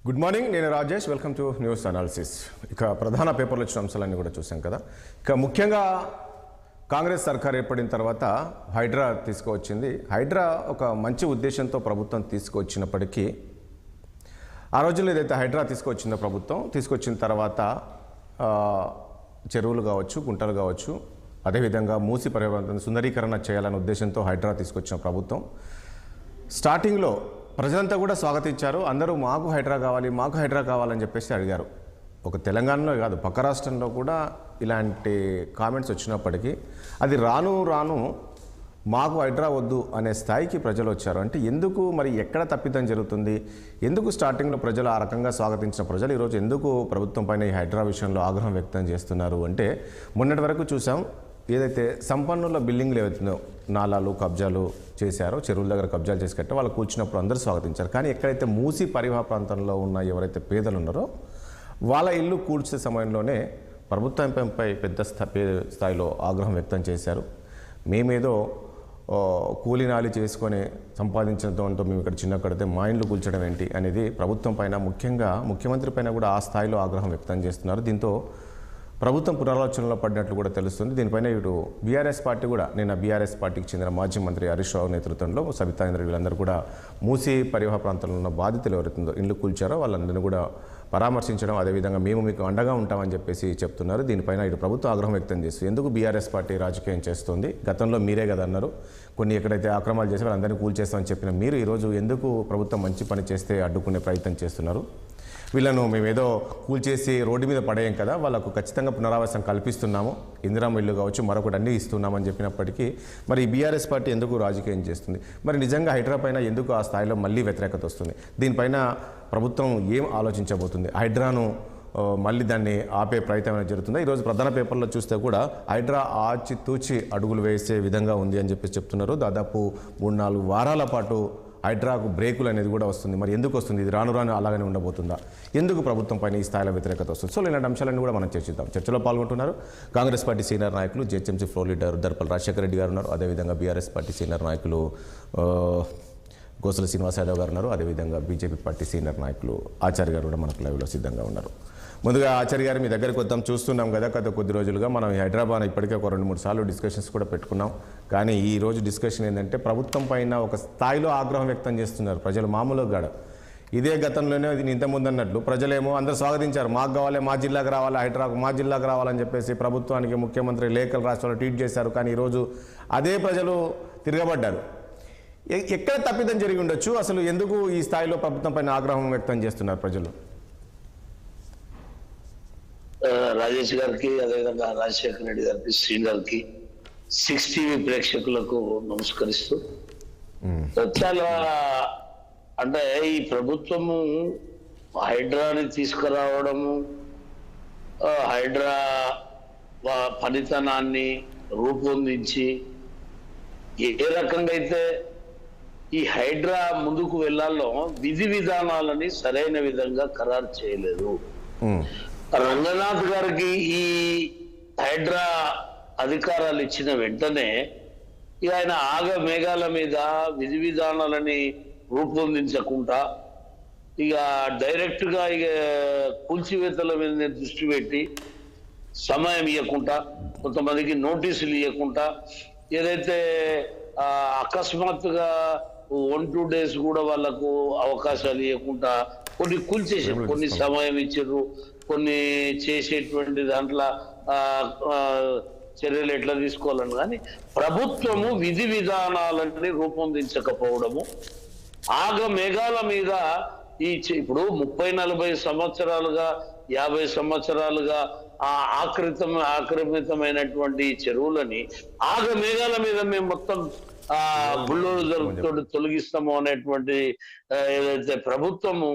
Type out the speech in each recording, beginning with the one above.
Good morning, నేను Rajesh. Welcome to news analysis. ఇక ప్రధాన పేపర్లు వచ్చిన అంశాలన్నీ కూడా చూసాం కదా. ఇక ముఖ్యంగా కాంగ్రెస్ సర్కార్ ఏర్పడిన తర్వాత హైడ్రా తీసుకువచ్చింది. హైడ్రా ఒక మంచి ఉద్దేశంతో ప్రభుత్వం తీసుకువచ్చినప్పటికీ ఆ రోజుల్లో ఏదైతే హైడ్రా తీసుకొచ్చిందో ప్రభుత్వం తీసుకొచ్చిన తర్వాత చెరువులు కావచ్చు, గుంటలు కావచ్చు, అదేవిధంగా మూసి పరివర్తన సుందరీకరణ చేయాలనే ఉద్దేశంతో హైడ్రా తీసుకొచ్చిన ప్రభుత్వం స్టార్టింగ్లో ప్రజలంతా కూడా స్వాగతించారు. అందరూ మాకు హైడ్రా కావాలి, మాకు హైడ్రా కావాలని చెప్పేసి అడిగారు. ఒక తెలంగాణలో కాదు, పక్క రాష్ట్రంలో కూడా ఇలాంటి కామెంట్స్ వచ్చినప్పటికీ అది రాను రాను మాకు హైడ్రా వద్దు అనే స్థాయికి ప్రజలు వచ్చారు. అంటే ఎందుకు మరి ఎక్కడ తప్పిదం జరుగుతుంది? ఎందుకు స్టార్టింగ్లో ప్రజలు ఆ రకంగా స్వాగతించిన ప్రజలు ఈరోజు ఎందుకు ప్రభుత్వం పైన ఈ హైడ్రా విషయంలో ఆగ్రహం వ్యక్తం చేస్తున్నారు అంటే, మొన్నటి వరకు చూసాం ఏదైతే సంపన్నుల బిల్డింగ్లు ఏవైతుందో నాలాలు కబ్జాలు చేశారో, చెరువుల దగ్గర కబ్జాలు చేసి కట్టే వాళ్ళు కూర్చున్నప్పుడు అందరూ స్వాగతించారు. కానీ ఎక్కడైతే మూసి పరివాహ ప్రాంతంలో ఉన్న ఎవరైతే పేదలు ఉన్నారో వాళ్ళ ఇల్లు కూల్చే సమయంలోనే ప్రభుత్వంపై పెద్ద స్థాయిలో ఆగ్రహం వ్యక్తం చేశారు. మేమేదో కూలినాలి చేసుకొని సంపాదించిన దాంతో మేము ఇక్కడ చిన్న కడితే మా ఇండ్లు కూల్చడం ఏంటి అనేది ప్రభుత్వం పైన, ముఖ్యంగా ముఖ్యమంత్రి పైన కూడా ఆ స్థాయిలో ఆగ్రహం వ్యక్తం చేస్తున్నారు. దీంతో ప్రభుత్వం పునరాలోచనలో పడినట్లు కూడా తెలుస్తుంది. దీనిపైన ఇటు బీఆర్ఎస్ పార్టీ కూడా, నిన్న బీఆర్ఎస్ పార్టీకి చెందిన మాజీ మంత్రి హరీష్ రావు నేతృత్వంలో సబితాంద్ర వీళ్ళందరూ కూడా మూసి పరివాహ ప్రాంతంలో ఉన్న బాధితులు ఎవరైతుందో ఇండ్లు కూల్చారో వాళ్ళందరినీ కూడా పరామర్శించడం, అదేవిధంగా మేము మీకు అండగా ఉంటామని చెప్పేసి చెప్తున్నారు. దీనిపైన ఇటు ప్రభుత్వం ఆగ్రహం వ్యక్తం చేస్తుంది. ఎందుకు బీఆర్ఎస్ పార్టీ రాజకీయం చేస్తుంది? గతంలో మీరే కదా అన్నారు, కొన్ని ఎక్కడైతే ఆక్రమాలు చేసి వాళ్ళందరినీ కూల్చేస్తామని చెప్పిన మీరు ఈరోజు ఎందుకు ప్రభుత్వం మంచి పని చేస్తే అడ్డుకునే ప్రయత్నం చేస్తున్నారు? వీళ్ళను మేమేదో కూల్చేసి రోడ్డు మీద పడేయం కదా, వాళ్ళకు ఖచ్చితంగా పునరావాసం కల్పిస్తున్నాము, ఇందిరామ ఇల్లు కావచ్చు మరొకటి అన్నీ ఇస్తున్నామని చెప్పినప్పటికీ మరి బీఆర్ఎస్ పార్టీ ఎందుకు రాజకీయం చేస్తుంది? మరి నిజంగా హైడ్రా పైన ఎందుకు ఆ స్థాయిలో మళ్ళీ వ్యతిరేకత వస్తుంది? దీనిపైన ప్రభుత్వం ఏం ఆలోచించబోతుంది? హైడ్రాను మళ్ళీ దాన్ని ఆపే ప్రయత్నం జరుగుతుందా? ఈరోజు ప్రధాన పేపర్లో చూస్తే కూడా హైడ్రా ఆచితూచి అడుగులు వేసే విధంగా ఉంది అని చెప్పేసి చెప్తున్నారు. దాదాపు 3-4 వారాల పాటు హైడ్రాకు బ్రేకులు అనేది కూడా వస్తుంది. మరి ఎందుకు వస్తుంది? ఇది రాను రాను అలాగనే ఉండబోతుందా? ఎందుకు ప్రభుత్వం పైన ఈ స్థాయిలో వ్యతిరేకత వస్తుంది? సో ఇలాంటి అంశాలన్నీ కూడా మనం చర్చిద్దాం. చర్చలో పాల్గొంటున్నారు కాంగ్రెస్ పార్టీ సీనియర్ నాయకులు, GHMC floor leader Darpal Rajasekhara Reddy గారు ఉన్నారు. అదేవిధంగా బీఆర్ఎస్ పార్టీ సీనియర్ నాయకులు గోసల శ్రీనివాస్ యాదవ్ గారు ఉన్నారు. అదేవిధంగా బీజేపీ పార్టీ సీనియర్ నాయకులు ఆచార్య గారు కూడా మనకు లైవ్లో సిద్ధంగా ఉన్నారు. ముందుగా ఆచార్య గారు, మీ దగ్గరికి వద్దాం. చూస్తున్నాం కదా గత కొద్ది రోజులుగా మనం హైదరాబాద్ ఇప్పటికే ఒక 2-3 సార్లు డిస్కషన్స్ కూడా పెట్టుకున్నాం. కానీ ఈ రోజు డిస్కషన్ ఏంటంటే ప్రభుత్వం పైన ఒక స్థాయిలో ఆగ్రహం వ్యక్తం చేస్తున్నారు ప్రజలు. మామూలుగా కాదు, ఇదే గతంలోనే ఇది ఇంతకుముందు అన్నట్లు ప్రజలేమో అందరూ స్వాగతించారు. మాకు కావాలి, మా జిల్లాకు రావాలి, హైడ్రాకు మా జిల్లాకు రావాలని చెప్పేసి ప్రభుత్వానికి ముఖ్యమంత్రి లేఖలు రాష్ట్రంలో ట్వీట్ చేశారు. కానీ ఈరోజు అదే ప్రజలు తిరగబడ్డారు. ఎక్కడ తప్పిదం జరిగి ఉండొచ్చు? అసలు ఎందుకు ఈ స్థాయిలో ప్రభుత్వం పైన ఆగ్రహం వ్యక్తం చేస్తున్నారు ప్రజలు? రాజేష్ గారికి, అదేవిధంగా రాజశేఖర రెడ్డి గారికి, శ్రీని గారికి, 6 టీవీ ప్రేక్షకులకు నమస్కరిస్తూ, చాలా అంటే ఈ ప్రభుత్వము హైడ్రాని తీసుకురావడము, హైడ్రా పనితనాన్ని రూపొందించి ఏ రకంగా అయితే ఈ హైడ్రా ముందుకు వెళ్లాలో విధి విధానాలని సరైన విధంగా ఖరారు చేయలేదు. రంగనాథ్ గారికి ఈ హైడ్రా అధికారాలు ఇచ్చిన వెంటనే ఇక ఆయన ఆగ మేఘాల మీద విధి విధానాలని రూపొందించకుండా ఇక డైరెక్ట్ గా ఇక కూల్చివేతల మీద దృష్టి పెట్టి సమయం ఇవ్వకుండా, కొంతమందికి నోటీసులు ఇవ్వకుండా, ఏదైతే అకస్మాత్తుగా 1-2 days కూడా వాళ్ళకు అవకాశాలు ఇవ్వకుండా కొన్ని కూల్చేసారు, కొన్ని సమయం ఇచ్చారు, కొన్ని చేసేటువంటి దాంట్లో చర్యలు ఎట్లా తీసుకోవాలని. కానీ ప్రభుత్వము విధి విధానాలని రూపొందించకపోవడము, ఆగ మేఘాల మీద ఇప్పుడు 30-40 సంవత్సరాలుగా 50 సంవత్సరాలుగా ఆక్రమితమైనటువంటి చెరువులని ఆగ మేఘాల మీద మేము మొత్తం బుల్డోజర్ తోటి తొలగిస్తాము అనేటువంటి ఏదైతే ప్రభుత్వము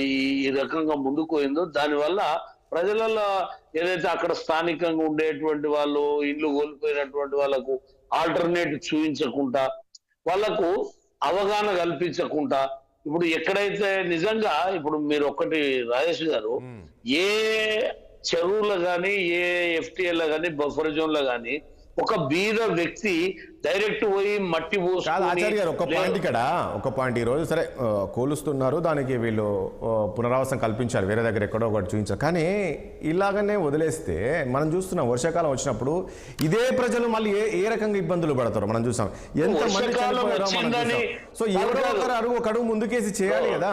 ఈ రకంగా ముందుకు పోయిందో, దానివల్ల ప్రజలలో ఏదైతే అక్కడ స్థానికంగా ఉండేటువంటి వాళ్ళు, ఇల్లు కోల్పోయినటువంటి వాళ్ళకు ఆల్టర్నేట్ చూపించకుండా, వాళ్ళకు అవగాహన కల్పించకుండా, ఇప్పుడు ఎక్కడైతే నిజంగా ఇప్పుడు మీరు ఒక్కటి రాజేష్ గారు, ఏ చెరువులో కానీ, ఏ ఎఫ్టీఎల్లో కానీ, బఫర్ జోన్లో కానీ ఒక బీద వ్యక్తి డైరెక్ట్ పోయి మట్టి కాదు ఆచార్య గారు, ఒక పాయింట్ ఇక్కడ, ఒక పాయింట్ ఈ రోజు సరే కోలుస్తున్నారు, దానికి వీళ్ళు పునరావాసం కల్పించారు, వేరే దగ్గర ఎక్కడో ఒకటి చూపించారు. కానీ ఇలాగనే వదిలేస్తే మనం చూస్తున్నాం వర్షాకాలం వచ్చినప్పుడు ఇదే ప్రజలు మళ్ళీ ఏ రకంగా ఇబ్బందులు పడతారు మనం చూసాం. ఎంత మంది చనిపోయారో మనం చూసాం. సో ఎవరో ఒక అడుగు ముందుకేసి చేయాలి కదా.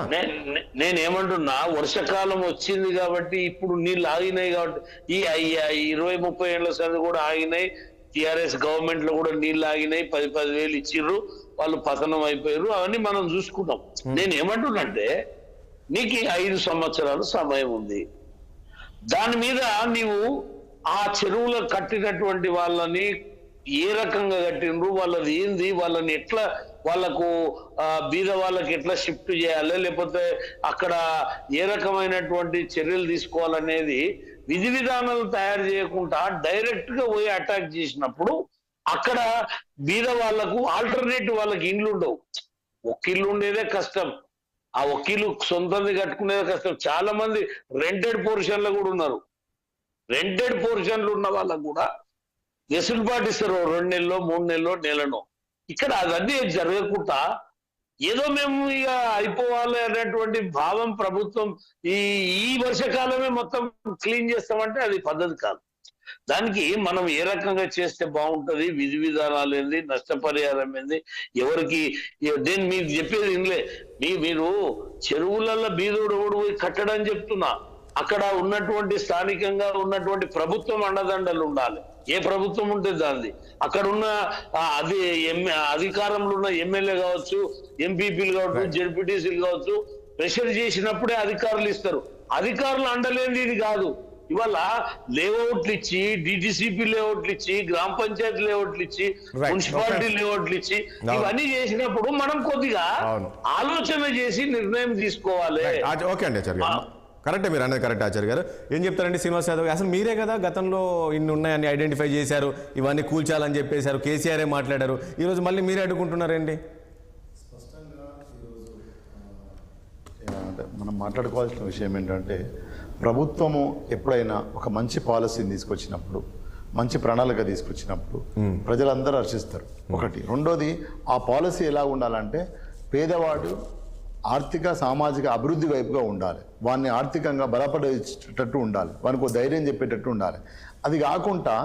నేనేమంటున్నా, వర్షాకాలం వచ్చింది కాబట్టి ఇప్పుడు నీళ్ళు ఆగినాయి కాబట్టి ఈ 20-30 ఏళ్ల సంది కూడా ఆగినాయి. టిఆర్ఎస్ గవర్నమెంట్ లో కూడా నీళ్ళు ఆగినాయి, 10,000 ఇచ్చిర్రు, వాళ్ళు పతనం అయిపోయారు, అవన్నీ మనం చూసుకున్నాం. నేను ఏమంటున్నంటే నీకు 5 సంవత్సరాలు సమయం ఉంది. దాని మీద నీవు ఆ చెరువులో కట్టినటువంటి వాళ్ళని ఏ రకంగా కట్టినరు, వాళ్ళది ఏంది, వాళ్ళని ఎట్లా, వాళ్ళకు బీద వాళ్ళకి ఎట్లా షిఫ్ట్ చేయాలి, లేకపోతే అక్కడ ఏ రకమైనటువంటి చర్యలు తీసుకోవాలనేది విధి విధానాలు తయారు చేయకుండా డైరెక్ట్ గా పోయి అటాక్ చేసినప్పుడు అక్కడ బీద వాళ్ళకు ఆల్టర్నేటివ్ వాళ్ళకి ఇండ్లు ఉండవు. ఒక ఇల్లు ఉండేదే కష్టం, ఆ ఒక ఇల్లు సొంతంది కట్టుకునేదే కష్టం. చాలా మంది రెంటెడ్ పోర్షన్లు కూడా ఉన్నారు. రెంటెడ్ పోర్షన్లు ఉన్న వాళ్ళకు కూడా వెసులుబాటు ఇస్తారు, 2 నెలలో 3 నెలలో నెలను. ఇక్కడ అవన్నీ జరగకుండా ఏదో మేము ఇక అయిపోవాలి అనేటువంటి భావం ప్రభుత్వం ఈ వర్షకాలమే మొత్తం క్లీన్ చేస్తామంటే అది పద్ధతి కాదు. దానికి మనం ఏ రకంగా చేస్తే బాగుంటది, విధి విధానాలు ఏంది, నష్టపరిహారం ఏంది, ఎవరికి నేను మీకు చెప్పేది ఇంలే. మీరు చెరువులలో బీదోడు పోయి కట్టడని చెప్తున్నా. అక్కడ ఉన్నటువంటి స్థానికంగా ఉన్నటువంటి ప్రభుత్వం అండదండలు ఉండాలి. ఏ ప్రభుత్వం ఉంటే దాన్ని, అక్కడ ఉన్న అధికారంలో ఉన్న ఎమ్మెల్యే కావచ్చు, ఎంపీపీలు కావచ్చు, జెడ్పీటీసీలు కావచ్చు, ప్రెషర్ చేసినప్పుడే అధికారులు ఇస్తారు. అధికారులు అండలేనిది ఇది కాదు. ఇవాళ లేఅవుట్లు ఇచ్చి, డిటిసిపి లేఅవుట్లు ఇచ్చి, గ్రామ పంచాయతీ లేఅవుట్లు ఇచ్చి, మున్సిపాలిటీ లేఅవుట్లు ఇచ్చి, ఇవన్నీ చేసినప్పుడు మనం కొద్దిగా ఆలోచన చేసి నిర్ణయం తీసుకోవాలి. ఓకే అండి ఆచార్య గారు, కరెక్టే మీరు అనేది కరెక్ట్. ఆచార్య గారు ఏం చెప్తారండి? శ్రీనివాస్ యాదవ్ అసలు మీరే కదా గతంలో ఇన్ని ఉన్నాయని ఐడెంటిఫై చేశారు, ఇవన్నీ కూల్చాలని చెప్పేశారు, కేసీఆరే మాట్లాడారు, ఈరోజు మళ్ళీ మీరే అడ్డుకుంటున్నారండి. మనం మాట్లాడుకోవాల్సిన విషయం ఏంటంటే, ప్రభుత్వము ఎప్పుడైనా ఒక మంచి పాలసీని తీసుకొచ్చినప్పుడు, మంచి ప్రణాళిక తీసుకొచ్చినప్పుడు ప్రజలందరూ హర్షిస్తారు. ఒకటి. రెండోది, ఆ పాలసీ ఎలా ఉండాలంటే పేదవాడు ఆర్థిక సామాజిక అభివృద్ధి వైపుగా ఉండాలి, వాడిని ఆర్థికంగా బలపడేటట్టు ఉండాలి, వానికి ధైర్యం చెప్పేటట్టు ఉండాలి. అది కాకుండా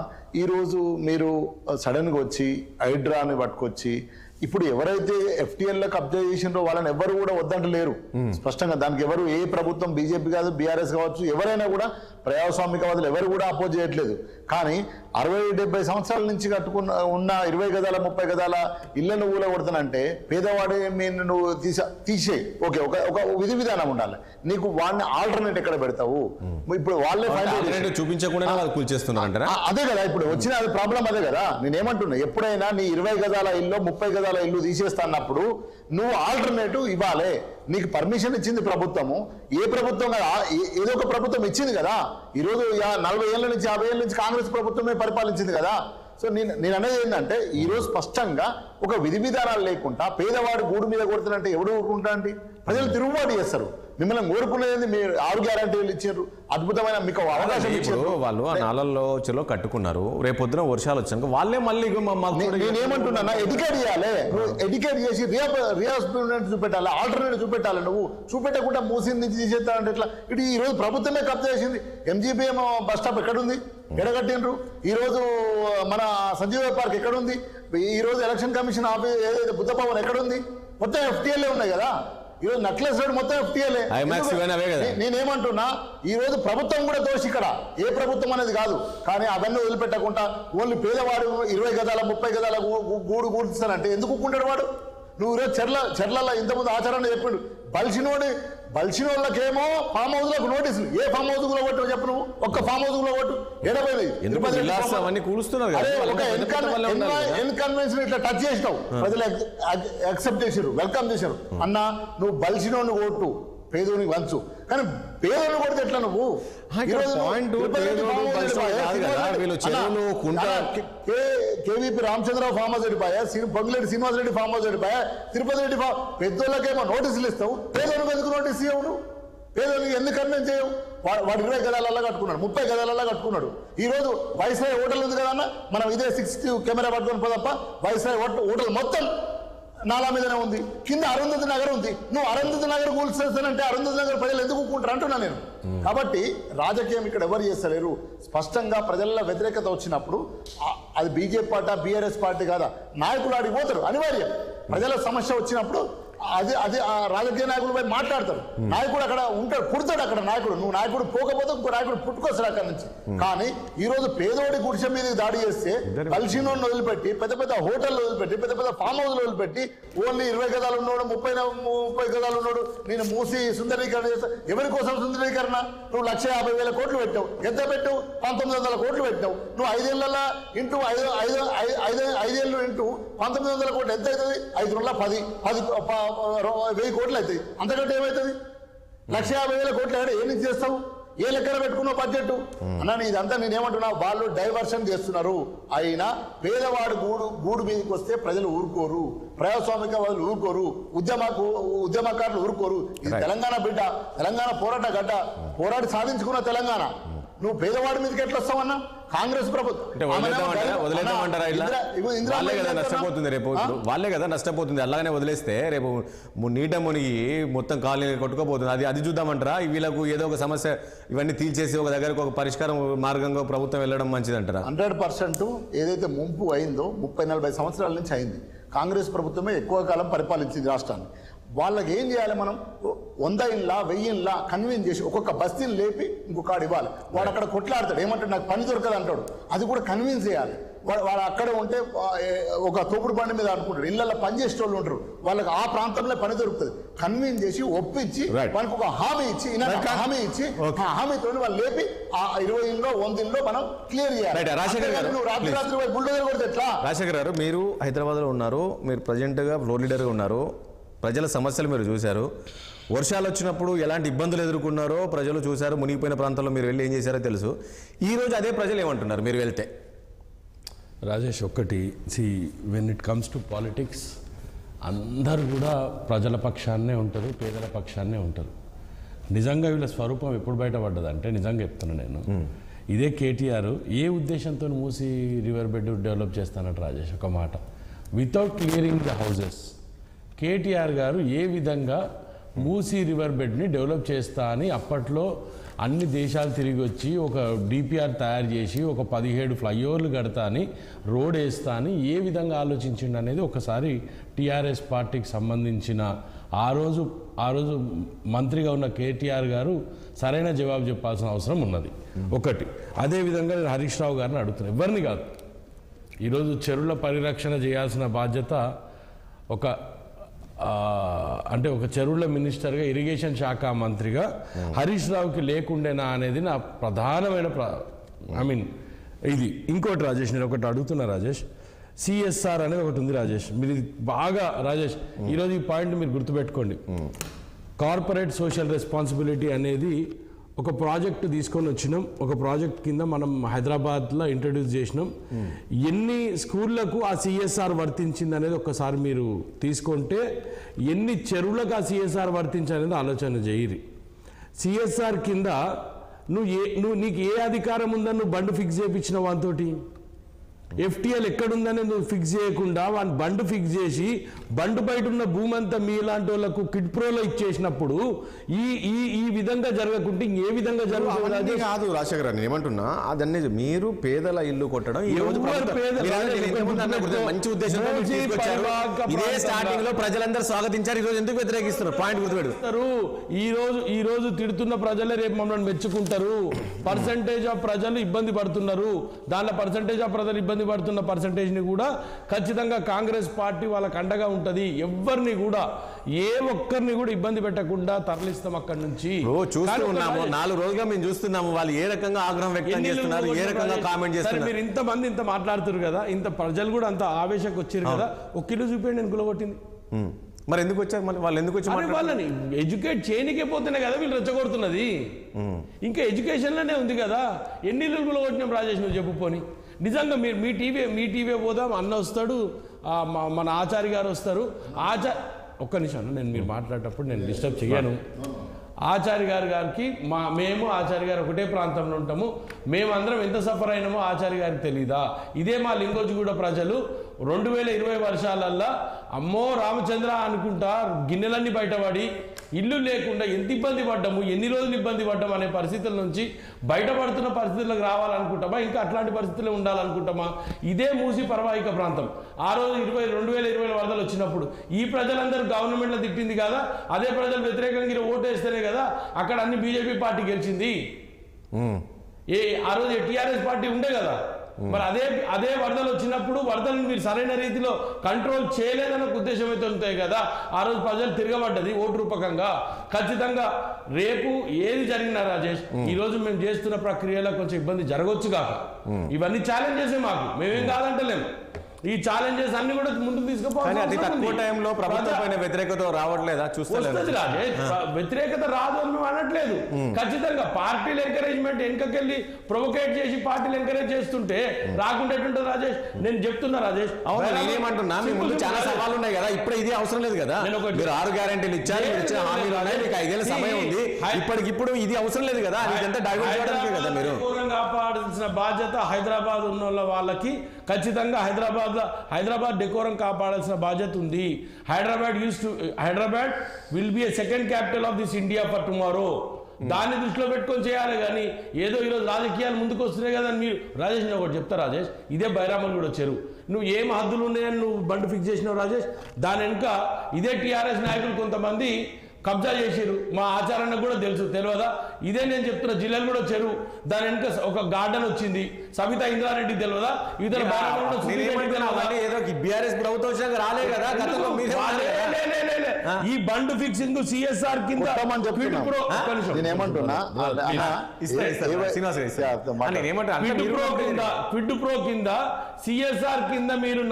ఈరోజు మీరు సడన్గా వచ్చి హైడ్రాని పట్టుకొచ్చి ఇప్పుడు ఎవరైతే ఎఫ్టీఎల్లో కబ్జా చేసినారో వాళ్ళని ఎవరు కూడా వద్దంటలేరు స్పష్టంగా. దానికి ఎవరు, ఏ ప్రభుత్వం, బీజేపీ కాదు, బీఆర్ఎస్ కావచ్చు, ఎవరైనా కూడా ప్రజాస్వామికవాదులు ఎవరు కూడా అపోజ్ చేయట్లేదు. కానీ 60-70 సంవత్సరాల నుంచి కట్టుకున్న ఉన్న 20 గదాల 30 గదాల ఇళ్లను ఊలగొడతానంటే పేదవాడే నువ్వు తీసేయి. ఓకే, ఒక విధి విధానం ఉండాలి. నీకు వాడిని ఆల్టర్నేట్ ఎక్కడ పెడతావు? ఇప్పుడు వాళ్ళే చూపించకుండా అదే కదా ఇప్పుడు వచ్చిన ప్రాబ్లం, అదే కదా నేనేమంటున్నా. ఎప్పుడైనా నీ 20 గదాల ఇల్లు 30 గదాల ఇల్లు తీసేస్తాన్నప్పుడు నువ్వు ఆల్టర్నేటివ్ ఇవ్వాలి. నీకు పర్మిషన్ ఇచ్చింది ప్రభుత్వము, ఏ ప్రభుత్వం ఏదో ఒక ప్రభుత్వం ఇచ్చింది కదా. ఈరోజు 40 ఏళ్ళ నుంచి 50 ఏళ్ళ నుంచి కాంగ్రెస్ ప్రభుత్వమే పరిపాలించింది కదా. సో నేను అనేది ఏంటంటే, ఈరోజు స్పష్టంగా ఒక విధి విధానాలు లేకుండా పేదవాడు గూడు మీద కొడుతున్నట్టే ఎవడు ఊరుకుంటా అండి? ప్రజలు తిరుగుబాటు చేస్తారు. మిమ్మల్ని కోరుకునేది మీరు 6 గ్యారంటీలు ఇచ్చారు, అద్భుతమైన మీకు అవకాశం ఇచ్చారు. వాళ్ళు ఆ నాళల్లో చెలో కట్టుకున్నారు, రేపొద్దున వర్షాలు వచ్చాక వాళ్ళే మళ్ళీ నేనేమంటున్నా, ఎడ్యుకేట్ చేయాలి. నువ్వు ఎడ్యుకేట్ చేసి రియాస్మెంట్ చూపెట్టాలి, ఆల్టర్నేటివ్ చూపెట్టాలి. నువ్వు చూపెట్టకుండా మూసి నుంచి తీసేస్తానంటే ఎట్లా? ఇటు ఈ రోజు ప్రభుత్వమే కబ్జా చేసింది. ఎంజీబీఎం బస్ స్టాప్ ఎక్కడుంది, ఎడగట్టిండ్రు. ఈరోజు మన సంజీవ పార్క్ ఎక్కడుంది? ఈరోజు ఎలక్షన్ కమిషన్ ఆఫీస్ ఏదైతే బుద్ధ భవన్ ఎక్కడుంది? మొత్తం ఎఫ్టీఎల్ఏ ఉన్నాయి కదా. ఈరోజు నక్లెస్ రోడ్ మొత్తం ఎఫ్టీఎల్ఏ. నేనేమంటున్నా, ఈ రోజు ప్రభుత్వం కూడా దోషి ఇక్కడ, ఏ ప్రభుత్వం అనేది కాదు. కానీ అవన్నీ వదిలిపెట్టకుండా ఓన్లీ పేదవాడు 20 గదాల 30 గదాల గూడు కూర్చుస్తానంటే ఎందుకు ఊరుకుంటాడు వాడు? నువ్వు ఈరోజు చెర్లలో ఇంతకుముందు ఆచరణ చెప్పిండు, బలిసినోళ్ళకేమో ఫామ్ హౌస్ లకు నోటీసులు. ఏ ఫామ్ హౌస్ కూడా కొట్టు చెప్పు, నువ్వు ఒక్క ఫామ్ హౌస్ కూడా కొట్టు. ఇన్కన్వెన్షన్ ఇట్లా టచ్ చేసినావు, ప్రజలు యాక్సెప్ట్ చేసారు, వెల్కమ్ చేశారు. అన్న నువ్వు బలిసినోని కొట్టు, పేదోనికి వంచు. కానీ పేదోని కొడితే ఎట్లా నువ్వు? కేవీపీ రామచంద్రరావు ఫామ్ హౌస్ వెళ్ళిపోయా, పొంగులేటి శ్రీనివాసరెడ్డి ఫామ్ హౌస్ వెళ్ళిపోయా, తిరుపతి రెడ్డి పెద్దోళ్ళకేమో నోటీసులు ఇస్తావు, పేదోనికి ఎందుకు నోటీస్ ఇవ్వవు? పేదలకు ఎందుకు కన్వెన్స్ చేయం? వాడు 20 గదాలల్లా కట్టుకున్నాడు, 30 గదాలల్లా కట్టుకున్నాడు. ఈ రోజు వైస్రాయ్ హోటల్ ఉంది కదన్న, మనం ఇదే 60 కెమెరా పట్టుకొని పోదప్ప, వైస్రాయ్ హోటల్ మొత్తం నాలా మీదనే ఉంది. కింద అరుంధతి నగర్ ఉంది. నువ్వు అరుంధతి నగర్ కూల్చేస్తానంటే అరుంధతి నగర్ ప్రజలు ఎందుకు కూకుంటారు అంటున్నా నేను. కాబట్టి రాజకీయం ఇక్కడ ఎవరు చేస్తలేరు. స్పష్టంగా ప్రజల్లో వ్యతిరేకత వచ్చినప్పుడు అది బీజేపీ పార్టీ బీఆర్ఎస్ పార్టీ కాదా, నాయకులు ఆడికి పోతారు అనివార్యం. ప్రజల సమస్య వచ్చినప్పుడు అది ఆ రాజకీయ నాయకులపై మాట్లాడతారు. నాయకుడు అక్కడ ఉంటాడు, పుడతాడు అక్కడ నాయకుడు. నువ్వు నాయకుడు పోకపోతే ఇంకో నాయకుడు పుట్టుకొస్తాడు అక్కడి నుంచి. కానీ ఈ రోజు పేదోడి గుడిసె మీద దాడి చేస్తే కలిసినోడిని వదిలిపెట్టి, పెద్ద పెద్ద హోటల్ వదిలిపెట్టి, పెద్ద పెద్ద ఫామ్ హౌస్ వదిలిపెట్టి, ఓన్లీ 20 గదాలు ఉన్నాడు, 30 గదాలు ఉన్నాడు, నేను మూసి సుందరీకరణ చేస్తా. ఎవరి కోసం సుందరీకరణ? నువ్వు 1,50,000 కోట్లు పెట్టావు. ఎంత పెట్టావు? 1,900 కోట్లు పెట్టావు. నువ్వు 5 ఏళ్లలో ఇంటూ 5 ఏళ్ళు ఇంటూ 1,900 కోట్లు ఎంత అవుతుంది? 5 రోజుల 10,000 కోట్లు అవుతాయి. అంతకంటే ఏమవుతుంది? 1,50,000 కోట్లు ఏం నుంచి చేస్తావు? ఏ లెక్కన పెట్టుకున్నావు బడ్జెట్ అన్నా? ఇదంతా నేనేమంటున్నా, వాళ్ళు డైవర్షన్ చేస్తున్నారు. అయినా పేదవాడు గూడు మీదకి వస్తే ప్రజలు ఊరుకోరు, ప్రజాస్వామిక వాళ్ళు ఊరుకోరు, ఉద్యమకారులు ఊరుకోరు. ఇది తెలంగాణ బిడ్డ, తెలంగాణ పోరాట గడ్డ, పోరాడి సాధించుకున్న తెలంగాణ. నువ్వు పేదవాడి మీదకి ఎట్లా వస్తావన్నా? కాంగ్రెస్ ప్రభుత్వం నష్టపోతుంది. రేపు వాళ్ళే కదా నష్టపోతుంది. అలాగనే వదిలేస్తే రేపు నీట మునిగి మొత్తం కాలనీ కొట్టుకోపోతుంది. అది చూద్దామంటారా? వీళ్ళకు ఏదో ఒక సమస్య ఇవన్నీ తీల్చేసి ఒక దగ్గరకు ఒక పరిష్కారం మార్గంగా ప్రభుత్వం వెళ్ళడం మంచిదంటారా? 100% ఏదైతే ముంపు అయిందో 30-40 సంవత్సరాల నుంచి అయింది. కాంగ్రెస్ ప్రభుత్వమే ఎక్కువ కాలం పరిపాలించింది రాష్ట్రాన్ని. వాళ్ళకి ఏం చేయాలి? మనం 100 ఇళ్ళ 1000 ఇళ్ళ కన్విన్స్ చేసి ఒక్కొక్క బస్తీని లేపి ఇంకొకడు ఇవ్వాలి. వాడు అక్కడ కొట్లాడతాడు, ఏమంటాడు? నాకు పని దొరకదు అంటాడు. అది కూడా కన్విన్స్ చేయాలి. వాడు అక్కడే ఉంటే ఒక తోపుడు బండి మీద అనుకుంటాడు. ఇళ్ళల్లో పనిచేసే వాళ్ళు ఉంటారు, వాళ్ళకి ఆ ప్రాంతంలో పని దొరుకుతుంది. కన్విన్స్ చేసి ఒప్పించి వాళ్ళకి ఒక హామీ ఇచ్చి ఆ హామీతో వాళ్ళు లేపి ఆ 20 ఇళ్ళలో 100 ఇళ్ళలో మనం క్లియర్ చేయాలి. రాత్రి బుల్డోజర్ కొడితే ఎట్లా? రాజశేఖర్ గారు, మీరు హైదరాబాద్లో ఉన్నారు, మీరు ప్రజెంట్గా ఫ్లోర్ లీడర్గా ఉన్నారు, ప్రజల సమస్యలు మీరు చూశారు. వర్షాలు వచ్చినప్పుడు ఎలాంటి ఇబ్బందులు ఎదుర్కొన్నారో ప్రజలు చూశారు. మునిగిపోయిన ప్రాంతంలో మీరు వెళ్ళి ఏం చేశారో తెలుసు. ఈరోజు అదే ప్రజలు ఏమంటున్నారు మీరు వెళ్తే? రాజేష్, ఒక్కటి when it comes to politics అందరూ కూడా ప్రజల పక్షాన్నే ఉంటారు, పేదల పక్షాన్నే ఉంటారు. నిజంగా వీళ్ళ స్వరూపం ఎప్పుడు బయటపడ్డదంటే, నిజంగా చెప్తున్నా నేను, ఇదే కేటీఆర్ ఏ ఉద్దేశంతో మూసి రివర్ బెడ్ డెవలప్ చేస్తానట రాజేష్? ఒక మాట, without clearing the houses. KTR గారు ఏ విధంగా మూసీ రివర్ బెడ్ని డెవలప్ చేస్తా అని అప్పట్లో అన్ని దేశాలు తిరిగి వచ్చి ఒక డిపిఆర్ తయారు చేసి ఒక 17 ఫ్లైఓవర్లు కడతా అని, రోడ్ వేస్తా అని ఏ విధంగా ఆలోచించిండు అనేది ఒకసారి టీఆర్ఎస్ పార్టీకి సంబంధించిన ఆ రోజు మంత్రిగా ఉన్న కేటీఆర్ గారు సరైన జవాబు చెప్పాల్సిన అవసరం ఉన్నది. ఒకటి. అదేవిధంగా నేను హరీష్ రావు గారిని అడుగుతున్నాను, ఎవరిని కాదు, ఈరోజు చెరువుల పరిరక్షణ చేయాల్సిన బాధ్యత ఒక చెరువుల మినిస్టర్గా, ఇరిగేషన్ శాఖ మంత్రిగా హరీష్ రావుకి లేకుండేనా అనేది నా ప్రధానమైన ఇది. ఇంకోటి రాజేష్, నేను ఒకటి అడుగుతున్నా రాజేష్, సిఎస్ఆర్ అనేది ఒకటి ఉంది రాజేష్. మీరు బాగా రాజేష్ ఈరోజు ఈ పాయింట్ మీరు గుర్తుపెట్టుకోండి. కార్పొరేట్ సోషల్ రెస్పాన్సిబిలిటీ అనేది ఒక ప్రాజెక్ట్ తీసుకొని వచ్చినాం. ఒక ప్రాజెక్ట్ కింద మనం హైదరాబాద్లో ఇంట్రడ్యూస్ చేసినాం. ఎన్ని స్కూళ్లకు ఆ సిఎస్ఆర్ వర్తించింది అనేది ఒక్కసారి మీరు తీసుకుంటే, ఎన్ని చెరువులకు ఆ సిఎస్ఆర్ వర్తించనేది ఆలోచన చేయరి. సిఎస్ఆర్ కింద నీకు ఏ అధికారం ఉందని నువ్వు బండ్ ఫిక్స్ చేయించిన వానితోటి? ఎఫ్టీఎల్ ఎక్కడుందని నువ్వు ఫిక్స్ చేయకుండా వాని బండ్ ఫిక్స్ చేసి బండ్ బయట ఉన్న భూమి అంతా మీలాంటి వాళ్ళకు కిడ్ ప్రోలో ఇచ్చేసినప్పుడు ఈ విధంగా జరగకుంటే ఇంకే విధంగా జరుగుతుంది కాదు. రాజశేఖర్ గారు, నేను ఏమంటున్నా, అదన్నీ మీరు పేదల ఇల్లు కొట్టడం ఈ రోజు మంచి ఉద్దేశంతో ఇదే స్టార్టింగ్ లో ప్రజలందరూ స్వాగతించారు. ఈ రోజు ఎందుకు వ్యతిరేకిస్తున్నారు? పాయింట్ గుర్తుపెడతారు. ఈ రోజు తిడుతున్న ప్రజలే రేపు మమ్మల్ని మెచ్చుకుంటారు. పర్సంటేజ్ ఆఫ్ ప్రజలు ఇబ్బంది పడుతున్నారు. దానిలో పర్సంటేజ్ ఆఫ్ ప్రజలు ఇబ్బంది పడుతున్న పర్సంటేజ్ని కూడా ఖచ్చితంగా కాంగ్రెస్ పార్టీ వాళ్ళకి అండగా ఉంటుంది. ఎవరిని కూడా ఏ ఒక్కరిని కూడా ఇబ్బంది పెట్టకుండా తరలిస్తాం అక్కడి నుంచి. చూస్తూ ఉన్నాము, 4 రోజులుగా మేము చూస్తున్నాము వాళ్ళు ఏ రకంగా ఆగ్రహం వ్యక్తం చేస్తున్నారు, ఏ రకంగా కామెంట్ చేస్తున్నారు. మీరు ఇంతమంది ఇంత మాట్లాడుతున్నారు కదా, ఇంత ప్రజలు కూడా అంత ఆవేశకు వచ్చారు కదా, ఒక కిలో చూపించండి నేను కులగొట్టింది. మరి ఎందుకు వచ్చారు? వాళ్ళు ఎందుకు వచ్చి వాళ్ళని ఎడ్యుకేట్ చేయనికే పోతేనే కదా వీళ్ళు రెచ్చగొడుతున్నది. ఇంకా ఎడ్యుకేషన్లోనే ఉంది కదా. ఎన్ని ఇల్లు కులగొట్టినాం రాజేష్, నువ్వు చెప్పుకొని. నిజంగా మీరు మీ టీవీ పోదాం, అన్న వస్తాడు, మన ఆచార్య గారు వస్తారు. ఒక్క నిమిషం, నేను మీరు మాట్లాడేటప్పుడు నేను డిస్టర్బ్ చేయను. ఆచార్య గారికి మేము ఆచార్య గారు ఒకటే ప్రాంతంలో ఉంటాము, మేమందరం ఎంత సఫర్ అయినామో ఆచార్య గారికి తెలీదా? ఇదే మా లింగోజిగూడ ప్రజలు 2020 వర్షాలల్లా అమ్మో రామచంద్ర అనుకుంటా గిన్నెలన్నీ బయటపడి ఇల్లు లేకుండా ఎంత ఇబ్బంది పడ్డాము, ఎన్ని రోజులు ఇబ్బంది పడ్డాము అనే పరిస్థితుల నుంచి బయటపడుతున్న పరిస్థితులకు రావాలనుకుంటామా? ఇంకా అట్లాంటి పరిస్థితులే ఉండాలనుకుంటామా? ఇదే మూసి పర్వాహిక ప్రాంతం. ఆ రోజు 2020 వరదలు వచ్చినప్పుడు ఈ ప్రజలందరూ గవర్నమెంట్లో తిట్టింది కదా, అదే ప్రజలు వ్యతిరేకంగా ఓటు వేస్తేనే కదా అక్కడ అన్ని బీజేపీ పార్టీ గెలిచింది. ఆ రోజు టీఆర్ఎస్ పార్టీ ఉండే కదా. మరి అదే వరదలు వచ్చినప్పుడు వరదలను మీరు సరైన రీతిలో కంట్రోల్ చేయలేదన్న ఉద్దేశం అయితే ఉంటాయి కదా. ఆ రోజు ప్రజలు తిరగబడ్డది ఓటు రూపకంగా. ఖచ్చితంగా రేపు ఏది జరిగినా రాజేష్, ఈ రోజు మేము చేస్తున్న ప్రక్రియలో కొంచెం ఇబ్బంది జరగవచ్చు కాక, ఇవన్నీ ఛాలెంజెస్ మాకు, మేమేం కాదంటలేము. ఈ ఛాలెంజెస్ అన్ని కూడా ముందుకు తీసుకుపోవాలి. అతి తక్కువ టైంలో ప్రభుత్వం పైన వ్యతిరేకత రావట్లేదా? చూస్తుంది రాజేష్, వ్యతిరేకత రాదు అని మేము అనట్లేదు. ఖచ్చితంగా పార్టీలు ఎంకరేజ్మెంట్ వెనకకెళ్ళి ప్రొవోకేట్ చేసి పార్టీలు ఎంకరేజ్ చేస్తుంటే రాకుండా ఎట్టుంటుంది రాజేష్? నేను చెప్తున్నా రాజేష్, నేనేమంటున్నా, మీ ముందు చాలా సవాళ్ళు ఉన్నాయి కదా, ఇప్పుడు ఇది అవసరం లేదు కదా. మీరు 6 గ్యారెంటీలు ఇచ్చారు, మీరు ఇచ్చిన హామీలు ఉన్నాయి, మీకు 5 ఏళ్ళ సమయం ఉంది, ఇప్పటికిప్పుడు ఇది అవసరం లేదు కదా. ఇదంతా డైవర్ట్ చేయడానికి కదా మీరు కాపాడాల్సిన బాధ్యత హైదరాబాద్ ఉన్న వాళ్ళకి. ఖచ్చితంగా హైదరాబాద్ డెకోరం కాపాడాల్సిన బాధ్యత ఉంది. Hyderabad will be a second capital of this India for tomorrow. దాన్ని దృష్టిలో పెట్టుకొని చేయాలి. కానీ ఏదో ఈరోజు రాజకీయాలు ముందుకు వస్తున్నాయి కదా. మీరు రాజేష్ నేను ఒకటి చెప్తా రాజేష్, ఇదే బైరామల్ కూడా చెరువు నువ్వు ఏం హద్దులు ఉన్నాయని నువ్వు బండి ఫిక్స్ చేసినావు రాజేష్. దాని వెనుక ఇదే టీఆర్ఎస్ నాయకులు కొంతమంది కబ్జా చేసిరు. మా ఆచారానికి కూడా తెలియదా? ఇదే నేను చెప్తున్నా, జిల్లాలు కూడా చెరువు, దాని వెనుక ఒక గార్డెన్ వచ్చింది, సబితా ఇంద్రారెడ్డి తెలియదా? ఇతర బీఆర్ఎస్ ప్రభుత్వం రాలే కదా. ఈ బండ్ ఫిక్సింగ్ సిఎస్ఆర్ కింద క్విడ్ ప్రో కింద సిఎస్ఆర్ కింద మీరు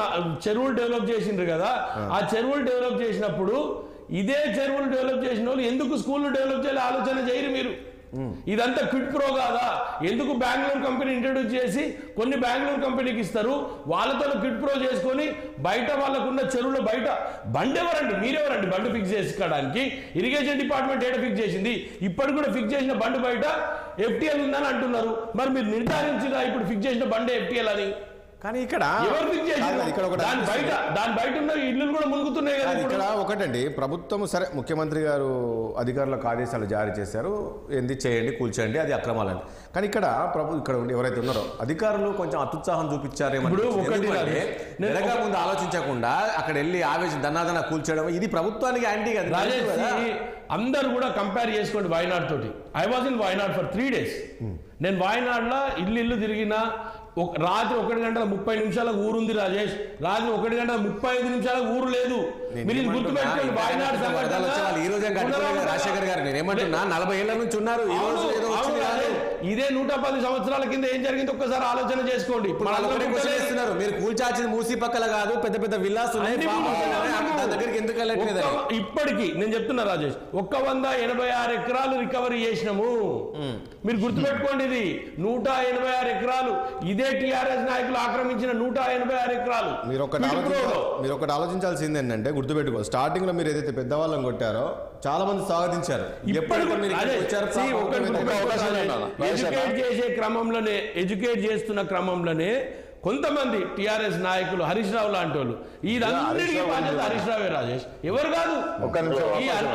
చెరువులు డెవలప్ చేసిండ్రు కదా. ఆ చెరువులు డెవలప్ చేసినప్పుడు ఇదే చెరువులు డెవలప్ చేసిన వాళ్ళు ఎందుకు స్కూళ్ళు డెవలప్ చేయాలి ఆలోచన చేయరు మీరు? ఇదంతా క్విడ్ ప్రో కాదా? ఎందుకు బెంగళూరు కంపెనీ ఇంట్రడ్యూస్ చేసి కొన్ని బెంగళూరు కంపెనీకి ఇస్తారు, వాళ్ళతో క్విడ్ ప్రో చేసుకొని బయట వాళ్ళకున్న చెరువులో బయట బండ్ ఎవరండి? మీరెవరండి బండ్ ఫిక్స్ చేసుకోవడానికి? ఇరిగేషన్ డిపార్ట్మెంట్ ఏడ ఫిక్స్ చేసింది? ఇప్పటికి కూడా ఫిక్స్ చేసిన బండ్ బయట ఎఫ్టీఎల్ ఉందని అంటున్నారు. మరి మీరు నిర్ధారించినా ఇప్పుడు ఫిక్స్ చేసిన బండే ఎఫ్టీఎల్ అని? కానీ ఇక్కడ దాని బయట ఉన్న ఇల్లు కూడా మునుగుతున్నాయి కదా. ఇక్కడ ఒకటండి, ప్రభుత్వం సరే ముఖ్యమంత్రి గారు అధికారులకు ఆదేశాలు జారీ చేశారు, ఏంది చేయండి కూల్చేయండి, అది అక్రమాలని. కానీ ఇక్కడ ఇక్కడ ఎవరైతే ఉన్నారో అధికారులు కొంచెం అత్యుత్సాహం చూపించారేమో. ముందు ఆలోచించకుండా అక్కడ వెళ్ళి ఆవేశం దన్నాదన కూల్చేయడం, ఇది ప్రభుత్వానికి యాంటీ కదా. అందరు కూడా కంపేర్ చేసుకోండి వాయనాడ్ తోటి. I was in Wayanad for 3 days. నేను వాయనాడ్లో ఇల్లు తిరిగినా. రాత్రి 1:30 ఊరుంది రాజేష్, రాత్రి 1:35 ఊరు లేదు. మీరు గుర్తుపెట్టుకోండి. వాయనాడ్ రాజశేఖర్ గారు నేనేమంటున్నా 40 ఏళ్ల నుంచి ఉన్నారు. ఇదే 110 సంవత్సరాల కింద ఏం జరిగింది ఒక్కసారి ఆలోచన చేసుకోండి. ఇప్పుడు మీరు కూల్చాల్సింది మూసి పక్కల కాదు, పెద్ద పెద్ద విల్లాస్ దగ్గరికి ఎందుకు వెళ్ళట్లేదు? ఇప్పటికీ నేను చెప్తున్నా రాజేష్, 186 ఎకరాలు రికవరీ చేసినాము. మీరు గుర్తుపెట్టుకోండి, ఇది 186 ఎకరాలు. ఇదే టీఆర్ఎస్ నాయకులు ఆక్రమించిన 186 ఎకరాలు. మీరు ఒకటి ఆలోచించాల్సింది ఏంటంటే, గుర్తుపెట్టుకో, స్టార్టింగ్ లో మీరు ఏదైతే పెద్దవాళ్ళని కొట్టారో చాలా మంది స్వాగతించారు. ఎడ్యుకేట్ చేస్తున్న క్రమంలోనే కొంతమంది టీఆర్ఎస్ నాయకులు, హరీష్ రావు లాంటి వాళ్ళు, ఇదన్నిటికీ బాధ్యత హరీష్ రావే రాజేష్, ఎవరు కాదు.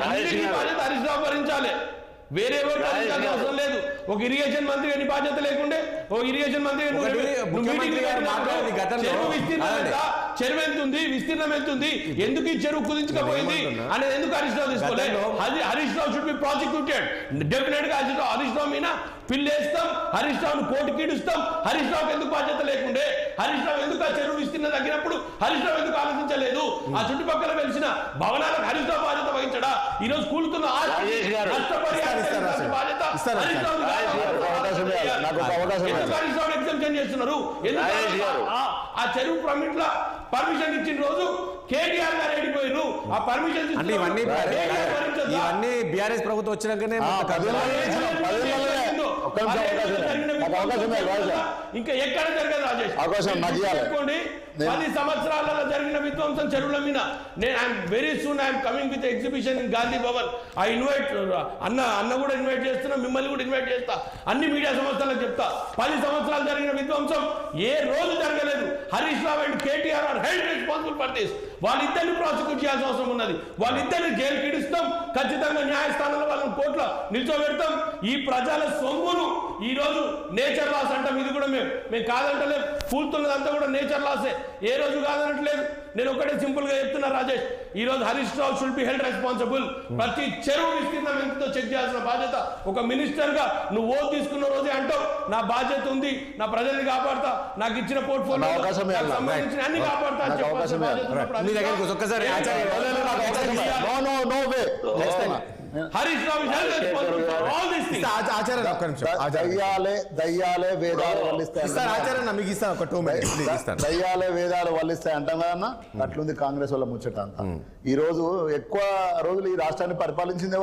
అన్నిటికీ బాధ్యత హరీష్ రావు భరించాలి, వేరే ఎవరు భరించాల్సిన అవసరం లేదు. ఒక ఇరిగేషన్ మంత్రి అని బాధ్యత లేకుండే, ఓ ఇరిగేషన్ మంత్రి చెరువు ఎంత ఉంది, విస్తీర్ణం ఎంత ఉంది, ఎందుకు ఈ చెరువు కుదించకపోయింది అనేది ఎందుకు హరీష్ రావు తీసుకోలేదు? Harish Rao should be prosecuted. Definite గా హరీష్ రావు మీద పిల్లేస్తాం, హరీష్ రావును కోర్టుకి ఈడుస్తాం. హరీష్ రావుకి ఎందుకు బాధ్యత లేకుండే? హరీష్ రావు ఎందుకు ఆ చెరువు విస్తీర్ణం తగ్గినప్పుడు హరీష్ రావు ఎందుకు ఆలోచించలేదు? ఆ చుట్టుపక్కల వెలిసిన భవనాలకు హరీష్ రావు బాధ్యత వహించడా? ఈ రోజు కూలుతున్న ఎగ్జామ్షన్ చేస్తున్నారు. ఆ చెరువు పర్మిట్ లా పర్మిషన్ ఇచ్చిన రోజు కేటీఆర్ గారు వెళ్ళిపోయారు. ఆ పర్మిషన్ ఇవన్నీ బీఆర్ఎస్ ప్రభుత్వం వచ్చినాకనే ఇంకా ఎక్కడ జరగదు రాజేష్. అవకాశం నాకు ఇవ్వాలి. చెప్పుకోండి 10 సంవత్సరాలలో జరిగిన విధ్వంసం చెరువుల మీద. నేను I'm very soon I'm coming with exhibition in Gandhi Bhavan. I invite అన్న కూడా ఇన్వైట్ చేస్తున్నా, మిమ్మల్ని కూడా ఇన్వైట్ చేస్తా, అన్ని మీడియా సంస్థలకు చెప్తా. 10 సంవత్సరాలు జరిగిన విధ్వంసం ఏ రోజు జరగలేదు. Harish Rao and KTR are held responsible for this. వాళ్ళిద్దరిని ప్రాసిక్యూట్ చేయాల్సిన అవసరం ఉన్నది. వాళ్ళిద్దరిని జైలుకి ఇడుస్తాం, ఖచ్చితంగా న్యాయస్థానంలో వాళ్ళని కోర్టులో నిల్చోబెడతాం. ఈ ప్రజల సొమ్మును ఈ రోజు నేచర్ లాస్ అంటాం. ఇది కూడా మేము కాదంటలేదు, కూలుతున్నదంతా కూడా నేచర్ లాసే, ఏ రోజు కాదనట్లేదు. నేను ఒకటే సింపుల్ గా చెప్తున్నా రాజేష్, ఈ రోజు Harish Rao should be held responsible. ప్రతి చెరువు విస్తీర్ణం ఎంతో చెక్ చేయాల్సిన బాధ్యత ఒక మినిస్టర్ గా నువ్వు ఓటు తీసుకున్న రోజే అంటావు నా బాధ్యత ఉంది, నా ప్రజల్ని కాపాడతా, నాకు ఇచ్చిన పోర్ట్ఫోలియో సంబంధించిన అన్ని కాపాడతా అని చెప్పాల్సిన బాధ్యత ఉన్న Harish Rao held responsible for all these things. Acharya ఒక్క నిమిషం. దయ్యాలే వేదాలు వల్లిస్తాయి. ఆచార్య మీకు ఇస్తాను ఒక 2 minutes. దయ్యాలే వేదాలు వల్లిస్తాయి అంటాం కదన్నా, అట్లుంది కాంగ్రెస్ వాళ్ళ ముచ్చట అంతా. ఈ రోజు ఎక్కువ రోజులు ఈ రాష్ట్రాన్ని పరిపాలించింది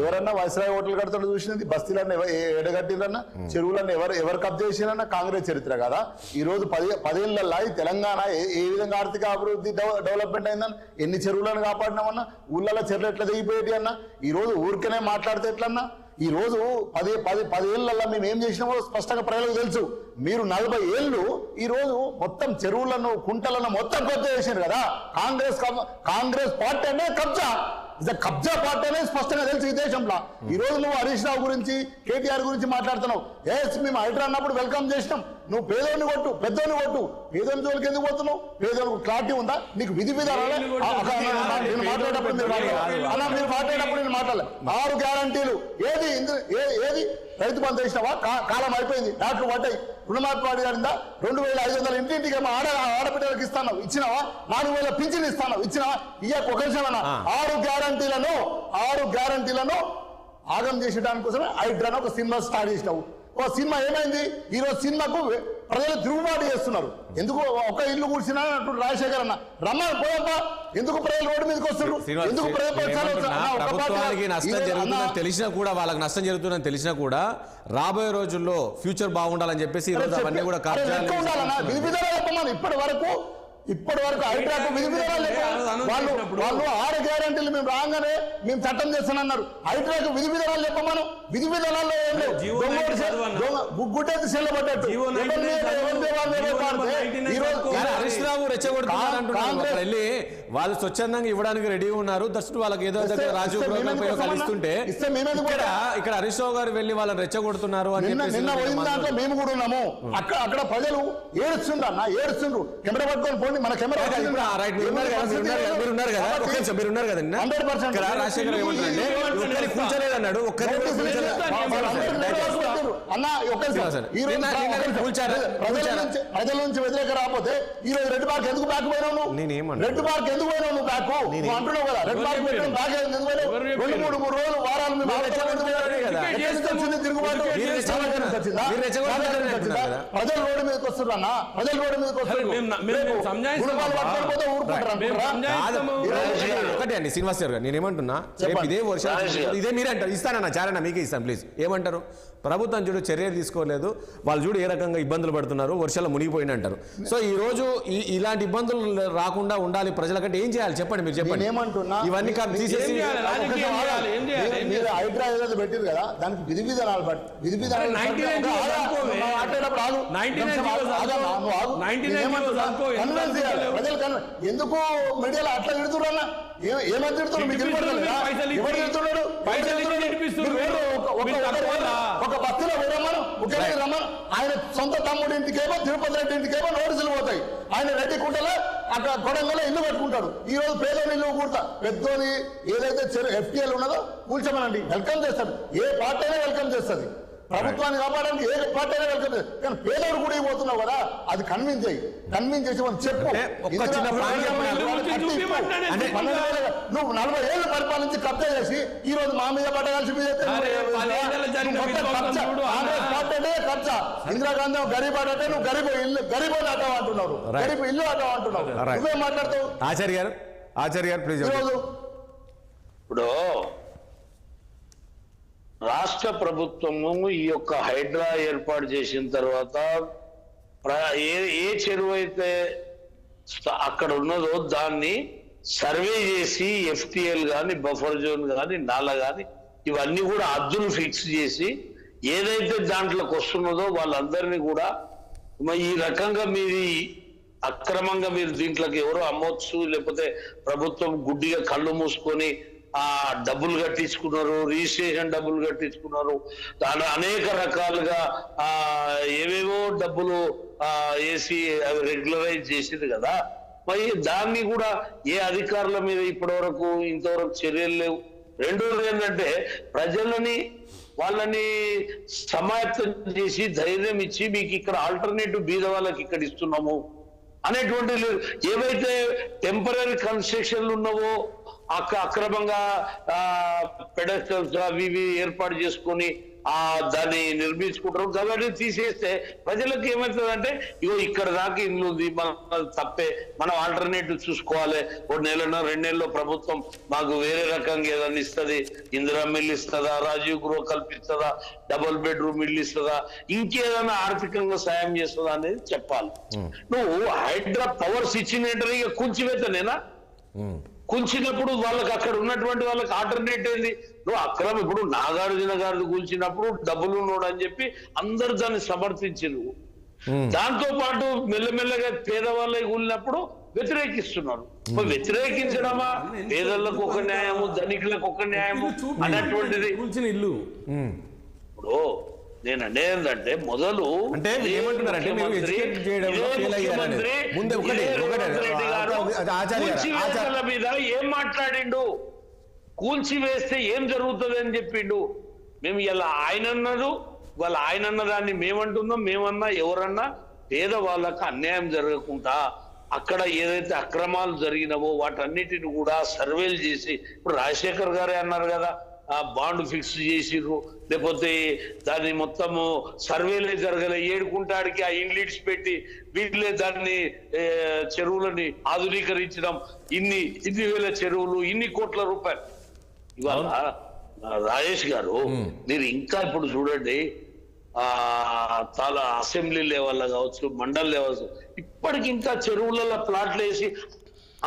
ఎవరన్నా వైస్రాయ్ హోటల్ కడతాడు చూసినది, బస్తీలన్నీ ఎడగట్టిరన్నా, చెరువులన్నీ ఎవరు కబ్జా చేసిరన్నా కాంగ్రెస్ చరిత్ర కదా. ఈ రోజు 10 ఏళ్ళ ఈ తెలంగాణ ఏ విధంగా ఆర్థిక అభివృద్ధి డెవలప్మెంట్ అయిందన్న, ఎన్ని చెరువులను కాపాడినామన్నా, ఊళ్ళలో చెరువులు ఎట్లా దిగిపోయేటి అన్న. ఈ రోజు ఊరికనే మాట్లాడితే ఎట్లన్నా. ఈ రోజు 10 ఏళ్ళల్లో మేము ఏం చేసినామో స్పష్టంగా ప్రజలకు తెలుసు. మీరు 40 ఏళ్ళు ఈ రోజు మొత్తం చెరువులను కుంటలను మొత్తం కబ్జా చేశారు కదా. కాంగ్రెస్ పార్టీ అనే కబ్జా పార్టీ అనేది స్పష్టంగా తెలుసు ఈ దేశంలో. ఈ రోజు నువ్వు హరీష్ రావు గురించి కేటీఆర్ గురించి మాట్లాడుతున్నావు. మేము హైడ్రా అన్నప్పుడు వెల్కమ్ చేసినాం. నువ్వు పేదోని కొట్టు, పెద్దోని కొట్టు, పేదోని జోలికి ఎందుకు పోతున్నావు? పేదోనికి క్లారిటీ ఉందా? నీకు విధి విధానాలే నేను మాట్లాడేటప్పుడు మీరు మాట్లాడేటప్పుడు నేను మాట్లాడలే. 6 గ్యారంటీలు ఏది రైతు బంధు వేసినావా? కాలం అయిపోయింది, నాట్లు పడ్డాయి, రుణమాఫీ వాడిదా? 2500 ఇంటింటికి ఆడపిల్లలకు ఇస్తాను ఇచ్చినావా? 4000 పింఛన్ ఇస్తాను ఇచ్చినావా? ఒక నిమిషమన్నా. 6 గ్యారంటీలను ఆగం చేసేదాని కోసమే హైడ్రాను ఒక సినిమా స్టార్ట్ చేసినావు. ఓ సినిమా ఏమైంది? ఈ రోజు సినిమాకు ప్రజలు తిరుగుబాటు చేస్తున్నారు. ఎందుకు ఒక ఇల్లు కూర్చున్నా రాజశేఖర్ అన్న రమ్మని పోయబ్బా, ఎందుకు ప్రజలు రోడ్డు మీదకి వస్తున్నారు? ఎందుకు ప్రభుత్వానికి నష్టం జరుగుతుందని తెలిసినా కూడా, వాళ్ళకి నష్టం జరుగుతుందని తెలిసినా కూడా రాబోయే రోజుల్లో ఫ్యూచర్ బాగుండాలని చెప్పేసి అవన్నీ కూడా విధి విధానాలు చెప్పమని ఇప్పటి వరకు హైడ్రాకు విధి విధానాలు వాళ్ళు 6 గ్యారంటీలు మేము రాగానే మేము చట్టం చేస్తానన్నారు. హైడ్రాకు విధి విధానాలు చెప్పమను. విధి విధానాల్లో గుడ్డెత్తి చెల్లబడ్డట్టు హరీష్ రావు రెచ్చగొడుతున్నారు. వాళ్ళు స్వచ్ఛందంగా ఇవ్వడానికి రెడీ ఉన్నారు. దస్ట్ వాళ్ళకి ఏదో రాజీవ్ ఇస్తుంటే ఇక్కడ హరీష్ రావు గారు వెళ్ళి వాళ్ళని రెచ్చగొడుతున్నారు అని నిన్న పోయిన దాంట్లో మేము కూడా ఉన్నాము. అక్కడ ప్రజలు ఏడుస్తుండ్రు. కెమెరా పట్టుకొని పోండి, మన కెమెరా మీరున్నారు కదా, మీరున్నారు కదండి. 100% రాజశేఖర్ ఏమంటారంటే కూర్చోలేదన్నాడు. ప్రజల నుంచి వ్యతిరేక రాకపోతే ఈ రోజు రెడ్ పార్క్ ఎందుకు బ్యాక్ పోయినావు? రెడ్ పార్క్ ఎందుకు పోయినావు? నువ్వు బ్యాక్ అంటున్నావు కదా. రెడ్ పార్క్ పెట్టిన బ్యాక్ ఎందుకు పోయినావు? 2-3 రోజులు వారాలు తిరుగుబాటు ప్రజలు రోడ్డు మీదకి వస్తున్నారు అన్న. ప్రజలు రోడ్డు మీదకి ఒకటే అండి శ్రీనివాస్ గారు, నేనేమంటున్నా, ఇదే వర్షాలు ఇదే మీరే అంటారు. ఇస్తానన్నా చారన్నా మీకే ఇస్తాను ప్లీజ్. ఏమంటారు? ప్రభుత్వం చూడు చర్యలు తీసుకోలేదు, వాళ్ళు చూడు ఏ రకంగా ఇబ్బందులు పడుతున్నారు, వర్షాలు మునిగిపోయిన అంటారు. సో ఈ రోజు ఇలాంటి ఇబ్బందులు రాకుండా ఉండాలి ప్రజలకంటే ఏం చేయాలి చెప్పండి, మీరు చెప్పండి. ఇవన్నీ తీసేసి హైడ్రా ఏదైతే పెట్టింది కదా, దానికి విధి విధానాలు ఎందుకు మీడియాలో అట్లా తిడుతున్నా? ఏమని తిడుతున్నారు? మీకు ఎవరు తిడుతున్నాడు? ఒక బస్సులో రమ్మను, ముఖ్యమంత్రి రమ్మను. ఆయన సొంత తమ్ముడి ఇంటికేమో తిరుపతి రెడ్డి ఇంటికేమో నోటీసులు పోతాయి. ఆయన రెడ్డి కుంటలో అక్కడ కొడంగల్లో ఇల్లు కట్టుకుంటాడు. ఈ రోజు పేదోని ఇల్లు కూడతా, పెద్దోని ఏదైతే FTL ఉన్నదో కూల్చమనండి, వెల్కమ్ చేస్తాడు. ఏ పార్టీ అయినా వెల్కమ్ చేస్తుంది. ప్రభుత్వాన్ని కాపాడడానికి ఏ పార్టీ అయినా వెల్కమ్ చేస్తుంది. కానీ పేదోడు కూడా పోతున్నావు కదా, అది కన్విన్స్ చేసి మనం చెప్పు. నువ్వు 40 ఏళ్ళు పరిపాలించి కబ్జా చేసి ఈ రోజు మా మీద పట్టగాల్సి ఖర్చా. ఇందిరాగాంధీ గరీబ్ ఆటే, నువ్వు గరీబ్ ఆటో అంటున్నావు, గరీబ్ ఇల్లు ఆటో అంటున్నావు. నువ్వే మాట్లాడతావు. ఆచార్య గారు ప్లీజ్. ఇప్పుడు రాష్ట్ర ప్రభుత్వము ఈ యొక్క హైడ్రా ఏర్పాటు చేసిన తర్వాత ఏ చెరువు అయితే అక్కడ ఉన్నదో దాన్ని సర్వే చేసి ఎఫ్టిఎల్ కానీ బఫర్ జోన్ కానీ నాలా కానీ ఇవన్నీ కూడా హద్దులు ఫిక్స్ చేసి ఏదైతే దాంట్లోకి వస్తున్నదో వాళ్ళందరినీ కూడా ఈ రకంగా మీది అక్రమంగా మీరు దీంట్లోకి ఎవరో అమ్మొచ్చు, లేకపోతే ప్రభుత్వం గుడ్డిగా కళ్ళు మూసుకొని డబ్బులు కట్టించుకున్నారు, రిజిస్ట్రేషన్ డబ్బులు కట్టించుకున్నారు, అనేక రకాలుగా ఏవేవో డబ్బులు వేసి అవి రెగ్యులరైజ్ చేసింది కదా. మరి దాన్ని కూడా ఏ అధికారుల మీద ఇప్పటి ఇంతవరకు చర్యలు లేవు. రెండోది ఏంటంటే ప్రజలని వాళ్ళని సమాయత్తం చేసి ధైర్యం ఇచ్చి మీకు ఇక్కడ ఆల్టర్నేటివ్ బీద వాళ్ళకి ఇక్కడ ఇస్తున్నాము అనేటువంటి ఏవైతే టెంపరీ కన్స్ట్రక్షన్లు ఉన్నావో అక్రమంగా పెడస్టల్స్ అవి ఏర్పాటు చేసుకొని దాన్ని నిర్మించుకుంటారు కాబట్టి తీసేస్తే ప్రజలకు ఏమవుతుందంటే ఇగో ఇక్కడ దాకా ఇల్లు ఉంది, మన తప్పే, మనం ఆల్టర్నేటివ్ చూసుకోవాలి. ఒక నెలనో 2 నెలల్లో ప్రభుత్వం మాకు వేరే రకంగా ఏదన్నా ఇస్తుంది, ఇందిరా మిల్లు ఇస్తుందా, రాజీవ్ గృహ కల్పిస్తుందా, డబుల్ బెడ్రూమ్ ఇల్లు ఇస్తుందా, ఇంకేదైనా ఆర్థికంగా సాయం చేస్తుందా అనేది చెప్పాలి. నువ్వు హైడ్రా పవర్స్ ఇచ్చినట్టు ఇక కూల్చివేతనేనా? కూల్చినప్పుడు వాళ్ళకి అక్కడ ఉన్నటువంటి వాళ్ళకి ఆల్టర్నేట్ ఏంది? నువ్వు అక్రమం ఇప్పుడు నాగార్జున గారిది కూల్చినప్పుడు డబ్బులు ఉన్నాడు అని చెప్పి అందరు దాన్ని సమర్థించారు. దాంతో పాటు మెల్లమెల్లగా పేదవాళ్ళకి కూలినప్పుడు వ్యతిరేకిస్తున్నారు. వ్యతిరేకించడమా పేదలకు ఒక న్యాయము, ధనికులకు ఒక న్యాయము అన్నటువంటిది ఇల్లు. ఇప్పుడు నేను అనేదంటే మొదలు అంటే ఏమంటున్నారంటే మీద ఏం మాట్లాడిండు, కూల్చివేస్తే ఏం జరుగుతుంది అని చెప్పిండు. మేము ఇలా ఆయన అన్నారు, వాళ్ళ ఆయన అన్న దాన్ని మేమంటున్నాం, మేమన్నా ఎవరన్నా పేదవాళ్ళకు అన్యాయం జరగకుండా అక్కడ ఏదైతే అక్రమాలు జరిగినవో వాటన్నిటిని కూడా సర్వేలు చేసి, ఇప్పుడు రాజశేఖర్ గారే అన్నారు కదా బాండ్ ఫిక్స్ చేసిర్రు, లేకపోతే దాన్ని మొత్తము సర్వేలే జరగలే, 7 కుంటాడికి ఆ ఇన్లీడ్స్ పెట్టి వీళ్ళే దాన్ని చెరువులని ఆధునీకరించడం, ఇన్ని వేల చెరువులు, ఇన్ని కోట్ల రూపాయలు. ఇవాళ రాజేష్ గారు మీరు ఇంకా ఇప్పుడు చూడండి చాలా అసెంబ్లీ లెవెల్ కావచ్చు, మండల్ లెవెల్స్ ఇప్పటికి ఇంకా చెరువులలో ప్లాట్లు వేసి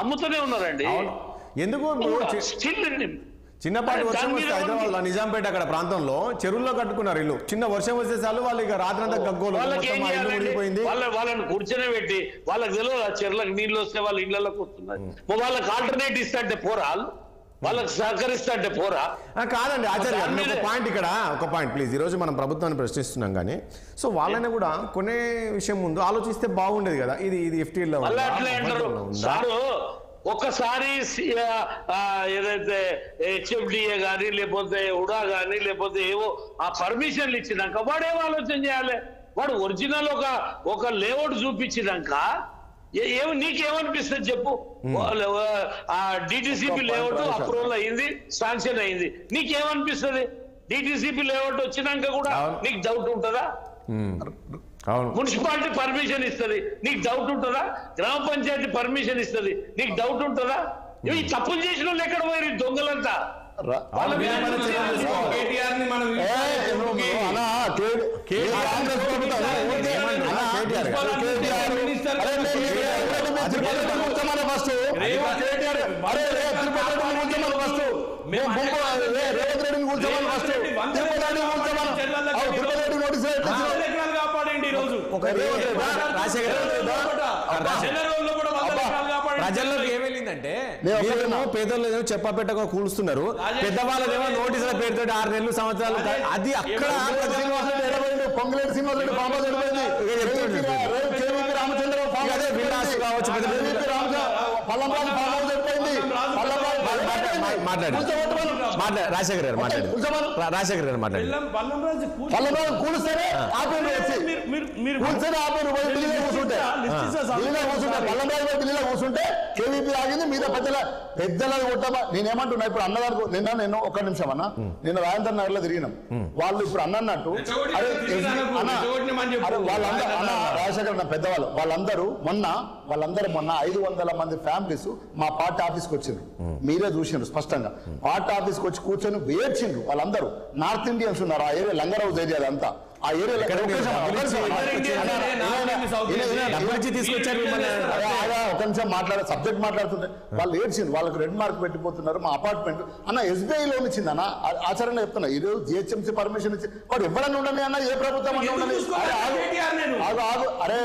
అమ్ముతూనే ఉన్నారండి. ఎందుకు చిన్నపాటి వర్షం వస్తే హైదరాబాద్ నిజాంపేట అక్కడ ప్రాంతంలో చెరువుల్లో కట్టుకున్నారు ఇల్లు, చిన్న వర్షం వస్తే చాలు వాళ్ళు ఇక రాత్రంతా గగ్గోలు వాళ్ళని కూర్చొని పెట్టి వాళ్ళకి తెలియదు ఆ చెరువులకు నీళ్ళు వస్తే వాళ్ళ ఇళ్లలోకి వస్తున్నారు. వాళ్ళకి ఆల్టర్నేట్ ఇస్తా పోరా, వాళ్ళకి సహకరిస్తా పోరా? కాదండి ఆచార్య గారు, ఒక పాయింట్ ఇక్కడ, ఒక పాయింట్ ప్లీజ్. ఈరోజు మనం ప్రభుత్వాన్ని ప్రశ్నిస్తున్నాం కానీ సో వాళ్ళని కూడా కొనే విషయం ముందు ఆలోచిస్తే బాగుండేది కదా. ఇది ఎఫ్టీఎల్ ఒక్కసారి ఏదైతే హెచ్ఎఫ్డిఏ కానీ లేకపోతే ఉడా కానీ లేకపోతే ఏవో ఆ పర్మిషన్లు ఇచ్చినాక వాడేమో ఆలోచన చేయాలి. వాడు ఒరిజినల్ ఒక లేఅవుట్ చూపించినాక నీకేమనిపిస్తుంది చెప్పు? డిటిసిపి లేఅవుట్ అప్రూవల్ అయింది, శాంక్షన్ అయింది, నీకేమనిపిస్తుంది? డిటిసిపి లేఅవుట్ వచ్చినాక కూడా నీకు డౌట్ ఉంటుందా? మున్సిపాలిటీ పర్మిషన్ ఇస్తుంది, నీకు డౌట్ ఉంటుందా? గ్రామ పంచాయతీ పర్మిషన్ ఇస్తుంది, నీకు డౌట్ ఉంటుందా? ఇవి తప్పులు చేసిన వాళ్ళు ఎక్కడ పోయారు దొంగలంతా? ప్రజల్లోకి ఏమైందంటే పేదలు ఏదో చెప్పపెట్టగా కూలుస్తున్నారు, పెద్దవాళ్ళదేమో నోటీసుల పేరుతో 6 నెలలు సంవత్సరాలు, అది అక్కడ పొంగులేటి శ్రీనివాసరెడ్డి ఫామ్ హౌస్ రామచంద్ర రాజశేఖర్ గారు మాట్లాడారు. కూలుస్తేనే కూర్చుంటే కేవీపీ ఆగింది మీద పెద్దలకు కొట్టమా. నేనేమంటున్నా ఇప్పుడు అన్నదానికి నేను ఒక్క నిమిషం అన్న, నేను రాజేంద్ర నగర్ లో తిరిగినాం. వాళ్ళు ఇప్పుడు అన్నట్టు వాళ్ళందరూ రాజశేఖర్ పెద్దవాళ్ళు వాళ్ళందరూ మొన్న వాళ్ళందరూ మొన్న 500 మంది ఫ్యామిలీస్ మా పార్టీ ఆఫీస్కి వచ్చిండ్రు. మీరే చూసిండ్రు స్పష్టంగా. పార్టీ ఆఫీస్కి వచ్చి కూర్చొని వేర్చిండ్రు వాళ్ళందరూ. నార్త్ ఇండియన్స్ ఉన్నారు ఆ ఏరియా, లంగర్ హౌస్ ఏరియా అంతా. ఆ ఏరియాలో ఒక నిమిషం మాట్లాడే సబ్జెక్ట్ మాట్లాడుతుంటే వాళ్ళు ఏడ్చింది. వాళ్ళకి రెడ్ మార్క్ పెట్టిపోతున్నారు. మా అపార్ట్మెంట్ అన్న SBI లోన్ ఇచ్చింది అన్న, ఆచరణ చెప్తున్నా. ఈ రోజు GHMC పర్మిషన్ ఇచ్చి వాడు ఎవరన్నా ఉండని అన్న, ఏ ప్రభుత్వం అన్నా ఉండని. అరే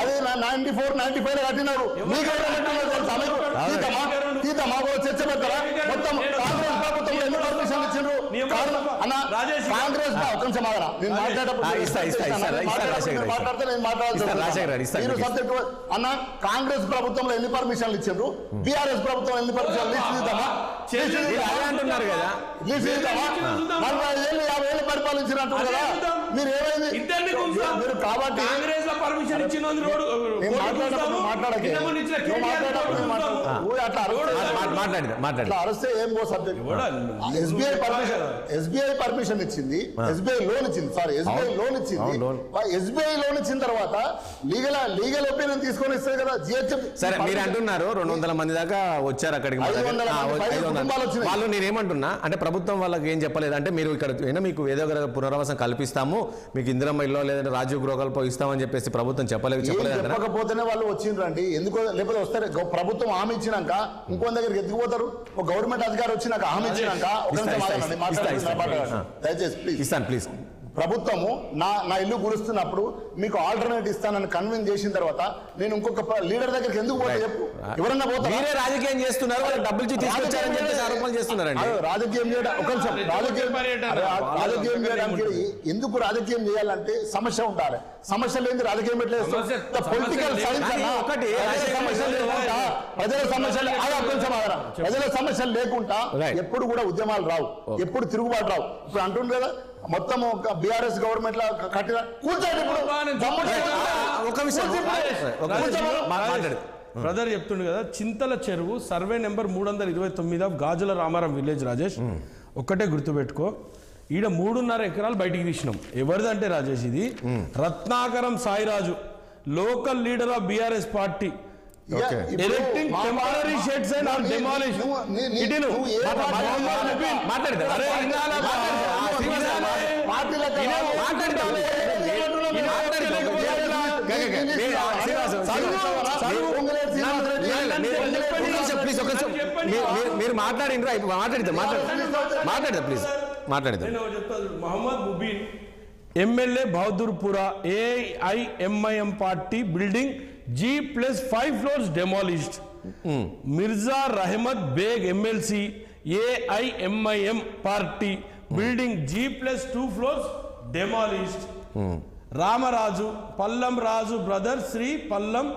అదే 94-95 కట్టినారు. మీకు తీద్దామా చర్చ పెడతారా? మొత్తం కాంగ్రెస్ ప్రభుత్వం ఎన్ని పర్మిషన్ ఇచ్చిండ్రు అన్న? కాంగ్రెస్ కొంచెం నేను అన్న, కాంగ్రెస్ ప్రభుత్వంలో ఎన్ని పర్మిషన్లు ఇచ్చిండ్రు, BRS ప్రభుత్వం ఎన్ని పర్మిషన్లు ఇద్దామా? అంటున్నారు కదా, 45 ఏళ్ళు పరిపాలించినట్టు కదా మీరు. ఏమైంది మీరు? కాబట్టి అరెస్ట్ ఏం పో సబ్జెక్ట్. SBI పర్మిషన్ ఇచ్చింది, SBI లోన్ ఇచ్చింది. SBI లోన్ ఇచ్చిన తర్వాత లీగల్ ఒపీనియన్ తీసుకొని ఇస్తారు కదా GHM. సరే మీరు అంటున్నారు 200 మంది దాకా వచ్చారు అక్కడికి. వాళ్ళు నేనేమంటున్నా అంటే ప్రభుత్వం వాళ్ళకి ఏం చెప్పలేదు అంటే మీరు ఇక్కడ మీకు ఏదో పునరావాసం కల్పిస్తాము, మీకు ఇందిరమ్మ ఇల్లు లేదంటే రాజీవ్ గృహకల్ప ఇస్తామని చెప్పేసి ప్రభుత్వం చెప్పకపోతేనే వాళ్ళు వచ్చిండ్రండి. ఎందుకో లేకపోతే వస్తారు. ప్రభుత్వం హామీ ఇచ్చినాక ఇంకో దగ్గరికి ఎత్తుకుపోతారు. ఒక గవర్నమెంట్ అధికారి వచ్చినాక హామీ ఇచ్చినాక దయచేసి ప్లీజ్. ప్రభుత్వము నా ఇల్లు గురుస్తున్నప్పుడు మీకు ఆల్టర్నేట్ ఇస్తానని కన్విన్స్ చేసిన తర్వాత నేను ఇంకొక లీడర్ దగ్గరికి ఎందుకు పోతే చెప్పు? ఎవరన్నా పోతా? మీరే రాజకీయం చేస్తున్నారు, డబ్బులు తీసుకొచ్చారని చెప్పేసి ఆరోపణలు చేస్తున్నారండి. రాజకీయం చేయడం ఒక నిమిషం. రాజకీయం చేయడానికి ఎందుకు రాజకీయం చేయాలంటే సమస్య ఉండాలి. సమస్య లేని రాజకీయం ఎట్లా పొలిటికల్ సైన్స్ ఒకటి. ప్రజల సమస్యలు లేకుండా ఎప్పుడు కూడా ఉద్యమాలు రావు, ఎప్పుడు తిరుగుబాటు రావు. ఇప్పుడు అంటుంది కదా మొత్తం BRS గవర్నమెంట్ లో కట్టిన కూర్చోండి. బ్రదర్ చెప్తుండే కదా, చింతల చెరువు సర్వే నెంబర్ 329 గాజుల రామారం విలేజ్. రాజేష్ ఒక్కటే గుర్తుపెట్టుకో, ఈడ 3.5 ఎకరాలు బయటికి తీసినాం. ఎవరిదంటే రాజేష్ ఇది Ratnakaram Sairaju, local leader of BRS party. Erecting temporary sheds and are demolished. మీరు మాట్లాడిండ్రా? మాట్లాడితే ప్లీజ్ మాట్లాడితే. Mohammed Mubeen MLA Bahadurpura, AIMIM party building G+5 floors demolished. Mirza Rahmat Beg MLC, AIMIM party building G+2 floors demolished. Ramaraju, Pallam Raju brother Sri Pallam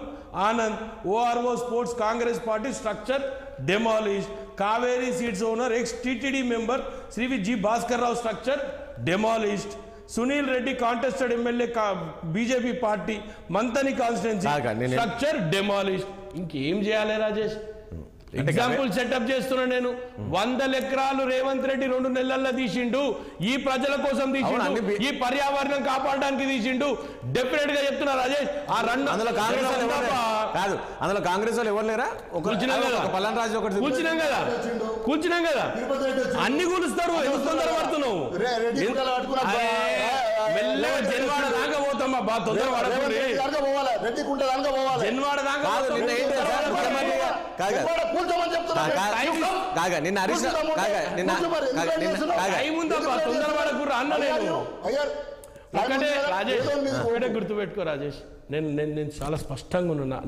Anand, ORO Sports Congress party structure demolished. Kaveri Seeds owner ex-TTD member Sri G Bhaskar Rao structure demolished. Sunil Reddy contested MLA BJP party Mantani constituency structure demolished. ఇంకేం చేయాలి Rajesh? Example setup చేస్తున్నా నేను. 100 ఎకరాలు రేవంత్ రెడ్డి 2 నెలల్లో తీసిండు. ఈ ప్రజల కోసం తీసిండు, ఈ పర్యావరణం కాపాడడానికి తీసిండు. డెఫినెట్ గా చెప్తున్నా రాజేష్. ఆ రెండు అందులో కాంగ్రెస్ వాళ్ళు ఎవరు లేరా? కూర్చున్నాం కదా అన్ని కూలుస్తారు. ఎందుకు తొందర పడుతున్నావు? మెల్లగా జన్వాడ దాకా పోతాం అబ్బా, తొందర పడకూడదు. జన్వాడ దాకా ఒకటే గుర్తుపెట్టుకో రాజేష్, నేను చాలా స్పష్టంగా ఉన్నా.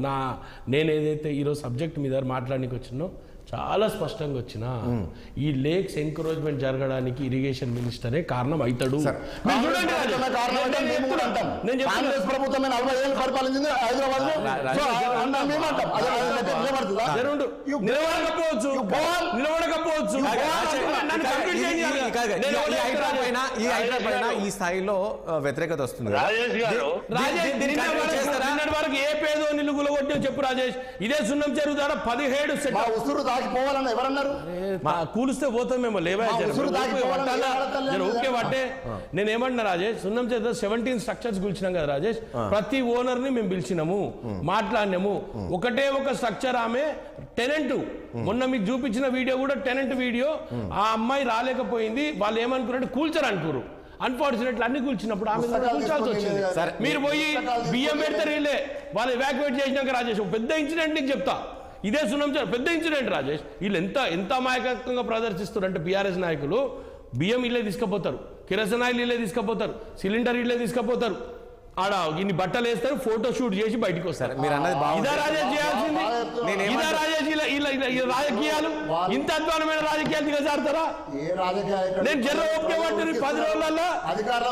నేను ఏదైతే ఈరోజు సబ్జెక్ట్ మీద మాట్లాడడానికి వచ్చినో చాలా స్పష్టంగా వచ్చిన ఈ లేక్స్ ఎంకరేజ్మెంట్ జరగడానికి ఇరిగేషన్ మినిస్టరే కారణం అవుతాడు. ఈ స్థాయిలో వ్యతిరేకత వస్తుంది. వరకు ఏ పేదో నిలుగులో కొట్టి చెప్పు రాజేష్. ఇదే సున్నం చెరువు ద్వారా 17 దాగిపోవాలన్న ఎవరన్నారు? కూలిస్తే పోతాం మేము లేవా మా ఉసురు దాగిపోవాలన్న ఓకే పట్టే నేను ఏమంటున్నా రాజేష్, సున్నం చేత 17 స్ట్రక్చర్స్ కూల్చినాం కదా రాజేష్, ప్రతి ఓనర్ ని మేము పిలిచినాము, మాట్లాడినాము. ఒకటే ఒక స్ట్రక్చర్ ఆమె టెనెంట్, మొన్న మీకు చూపించిన వీడియో కూడా టెనెంట్ వీడియో, ఆ అమ్మాయి రాలేకపోయింది, వాళ్ళు ఏమనుకున్నట్టు కూల్చరు అనుకోరు. అన్ఫార్చునేట్లీ అన్ని కూల్చినప్పుడు ఆమె కూల్చాల్సి వచ్చింది. మీరు పోయి బియ్యం పెడతారు వీళ్ళే, వాళ్ళు ఎవాక్యువేట్ చేసినాక రాజేష్ ఒక పెద్ద ఇన్సిడెంట్ నీకు చెప్తా. ఇదే సున్నం పెద్ద ఇన్సిడెంట్ రాజేష్. వీళ్ళు ఎంత అమాయకంగా ప్రదర్శిస్తారు అంటే బీఆర్ఎస్ నాయకులు బియ్యం ఇల్లే తీసుకుపోతారు, కిరసన్ ఆయిల్ ఇల్లే తీసుకుపోతారు, సిలిండర్ ఇల్లే తీసుకుపోతారు, ఆడ ఇన్ని బట్టలు వేస్తారు, ఫోటో షూట్ చేసి బయటకు వస్తారు. మీరు అన్నది ఇదా రాజేష్ చేయాల్సింది? ఇదా రాజేష్ రాజకీయాలు? ఇంత అధ్వానమైన రాజకీయాలు దిగజారుతారా? నేను జర్ర ఓకే పట్టిన 10 రోజులలో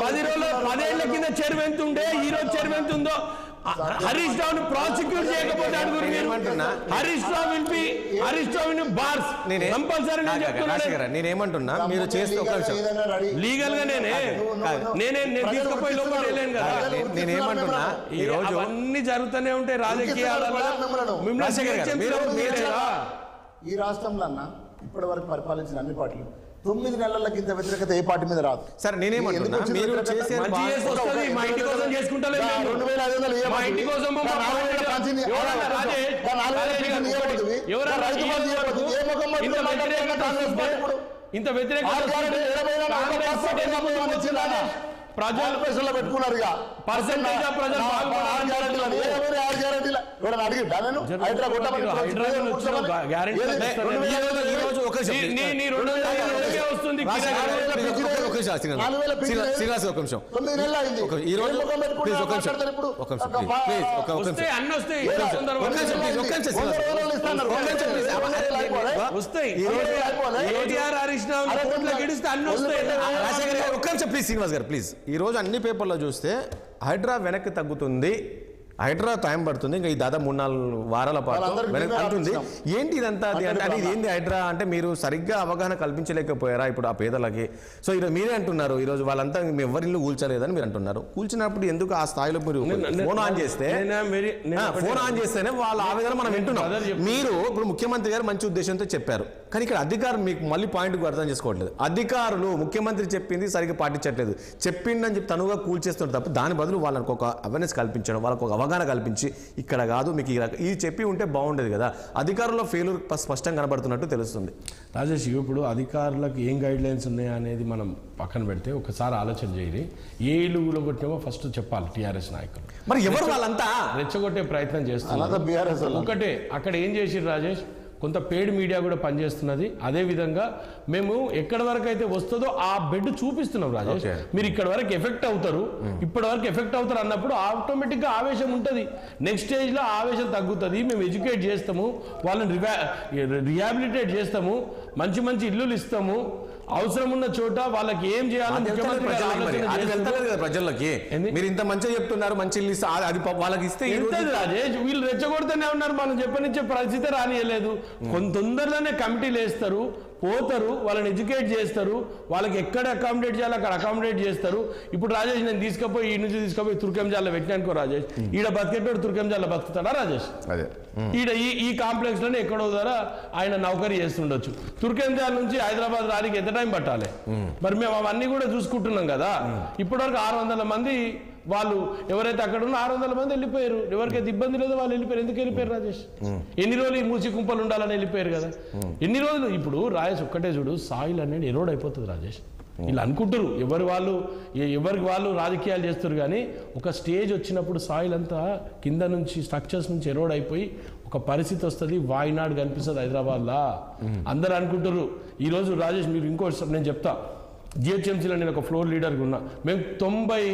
10 ఏళ్ల కింద చెరువు ఎంత ఉండే, ఈ రోజు చెరువు ఎంత ఉందో. హరీష్ రావుని ప్రాసిక్యూట్ చేయకపోతే అడుగురు మీరు. హరీష్ రావు బార్స్ కంపల్సరీ నేను చెప్తున్నా. నేనేమంటున్నా, మీరు చేస్తే ఒక లీగల్ గా నేను తీసుకుపోయి లోపల వెళ్ళాను కదా. నేనేమంటున్నా, ఈ రోజు అన్ని జరుగుతూనే ఉంటాయి రాజకీయాలలో. ఈ రాష్ట్రంలో అన్న ఇప్పటి వరకు పరిపాలించిన అన్ని పార్టీలు 9 నెలల కింద వ్యతిరేకత ఏ పార్టీ మీద రాదు. సరే నేనేమంటున్నా, మీరు చేసే మా ఇంటి కోసం చేసుకుంటా, మా ఇంటి కోసం ఇంత వ్యతిరేకత ప్రజలు పెట్టుకున్నారు. పర్సెంటేజ్ ఆఫ్ ప్రజలు శ్రీనివాస్ గారు ప్లీజ్. ఈ రోజు అన్ని పేపర్లో చూస్తే హైడ్రా వెనక్కి తగ్గుతుంది, హైడ్రా టైం పడుతుంది, ఇంకా ఈ దాదాపు 3-4 వారాల పాటు అంటుంది. ఏంటి ఇదంతా? అంటే ఇది ఏంది హైడ్రా అంటే? మీరు సరిగ్గా అవగాహన కల్పించలేకపోయారా ఇప్పుడు ఆ పేదలకి? సో ఈరోజు మీరే అంటున్నారు, ఈరోజు వాళ్ళంతా ఎవరిల్లు కూల్చలేదని మీరు అంటున్నారు. కూల్చినప్పుడు ఎందుకు ఆ స్థాయిలో మీరు ఫోన్ ఆన్ చేస్తేనే వాళ్ళ ఆవేదన మనం వింటున్నాం. మీరు ఇప్పుడు ముఖ్యమంత్రి గారు మంచి ఉద్దేశంతో చెప్పారు, కానీ ఇక్కడ అధికారులు మీకు మళ్ళీ పాయింట్ అర్థం చేసుకోవట్లేదు. అధికారులు ముఖ్యమంత్రి చెప్పింది సరిగ్గా పాటించట్లేదు, చెప్పిందని చెప్పి తనుగా కూల్చేస్తున్నారు తప్ప దాని బదులు వాళ్ళకి ఒక అవేర్నెస్ కల్పించడం, వాళ్ళకి ఒక అవగాహన కల్పించి ఇక్కడ కాదు మీకు ఇది చెప్పి ఉంటే బాగుండేది కదా. అధికారుల్లో ఫెయిల్యూర్ స్పష్టంగా కనబడుతున్నట్టు తెలుస్తుంది. రాజేష్, ఇప్పుడు అధికారులకు ఏం గైడ్ లైన్స్ ఉన్నాయా అనేది మనం పక్కన పెడితే ఒకసారి ఆలోచన చేయాలి. ఏ ఇల్లు కొట్టామో ఫస్ట్ చెప్పాలి టీఆర్ఎస్ నాయకులు. మరి ఎవరు వాళ్ళంతా రెచ్చగొట్టే ప్రయత్నం చేస్తున్నారు. ఒకటే అక్కడ ఏం చేసిరు రాజేష్, కొంత పెయిడ్ మీడియా కూడా పనిచేస్తున్నది. అదేవిధంగా మేము ఎక్కడి వరకు అయితే వస్తుందో ఆ బెడ్ చూపిస్తున్నాం రాజేష్. మీరు ఇక్కడ వరకు ఎఫెక్ట్ అవుతారు, ఇప్పటి వరకు ఎఫెక్ట్ అవుతారు అన్నప్పుడు ఆటోమేటిక్గా ఆవేశం ఉంటుంది. నెక్స్ట్ స్టేజ్లో ఆవేశం తగ్గుతుంది. మేము ఎడ్యుకేట్ చేస్తాము, వాళ్ళని రిహాబిలిటేట్ చేస్తాము, మంచి మంచి ఇల్లులు ఇస్తాము, అవసరం ఉన్న చోట వాళ్ళకి ఏం చేయాలని ప్రజలకి మీరు ఇంత మంచిగా చెప్తున్నారు, మంచి ఇల్లు ఇస్తే అది వాళ్ళకి ఇస్తే రాజేష్ వీళ్ళు రెచ్చగొడుతూనే ఉన్నారు. మనం చెప్పనిచ్చే పరిస్థితి రానియలేదు. కొంత తొందరలోనే కమిటీలు వేస్తారు, పోతారు, వాళ్ళని ఎడ్యుకేట్ చేస్తారు, వాళ్ళకి ఎక్కడ అకామిడేట్ చేయాలో అక్కడ అకామిడేట్ చేస్తారు. ఇప్పుడు రాజేష్ నేను తీసుకుపోయి ఈ నుంచి తీసుకుపోయి తుర్కెంజాల్లో పెట్టినానుకో రాజేష్, ఈడ బతికేటోడు తుర్కెంజాల్లో బతుకుతాడా రాజేష్? ఈడ ఈ కాంప్లెక్స్ లోనే ఎక్కడో ద్వారా ఆయన నౌకరీ చేస్తుండొచ్చు. తుర్కెంజాల నుంచి హైదరాబాద్ రానికి ఎంత టైం పట్టాలి? మరి మేము అవన్నీ కూడా చూసుకుంటున్నాం కదా. ఇప్పటివరకు 600 మంది వాళ్ళు ఎవరైతే అక్కడ ఉన్న 600 మంది వెళ్ళిపోయారు. ఎవరికైతే ఇబ్బంది లేదో వాళ్ళు వెళ్ళిపోయారు. ఎందుకు వెళ్ళిపోయారు రాజేష్? ఎన్ని రోజులు ఈ మూసి కుంపలు ఉండాలని వెళ్ళిపోయారు కదా. ఎన్ని రోజులు? ఇప్పుడు రాజేష్ ఒక్కటే చూడు, సాయిల్ అనేది ఎరోడ్ అయిపోతుంది రాజేష్. వీళ్ళు అనుకుంటారు ఎవరికి వాళ్ళు రాజకీయాలు చేస్తారు, కానీ ఒక స్టేజ్ వచ్చినప్పుడు సాయిల్ అంతా కింద నుంచి స్ట్రక్చర్స్ నుంచి ఎరోడ్ అయిపోయి ఒక పరిస్థితి వస్తుంది, వాయినాడు కనిపిస్తుంది హైదరాబాద్లో. అందరు అనుకుంటారు. ఈరోజు రాజేష్ మీరు ఇంకోటి నేను చెప్తా, జిహెచ్ఎంసీలో నేను ఒక ఫ్లోర్ లీడర్గా ఉన్నా. మేము 90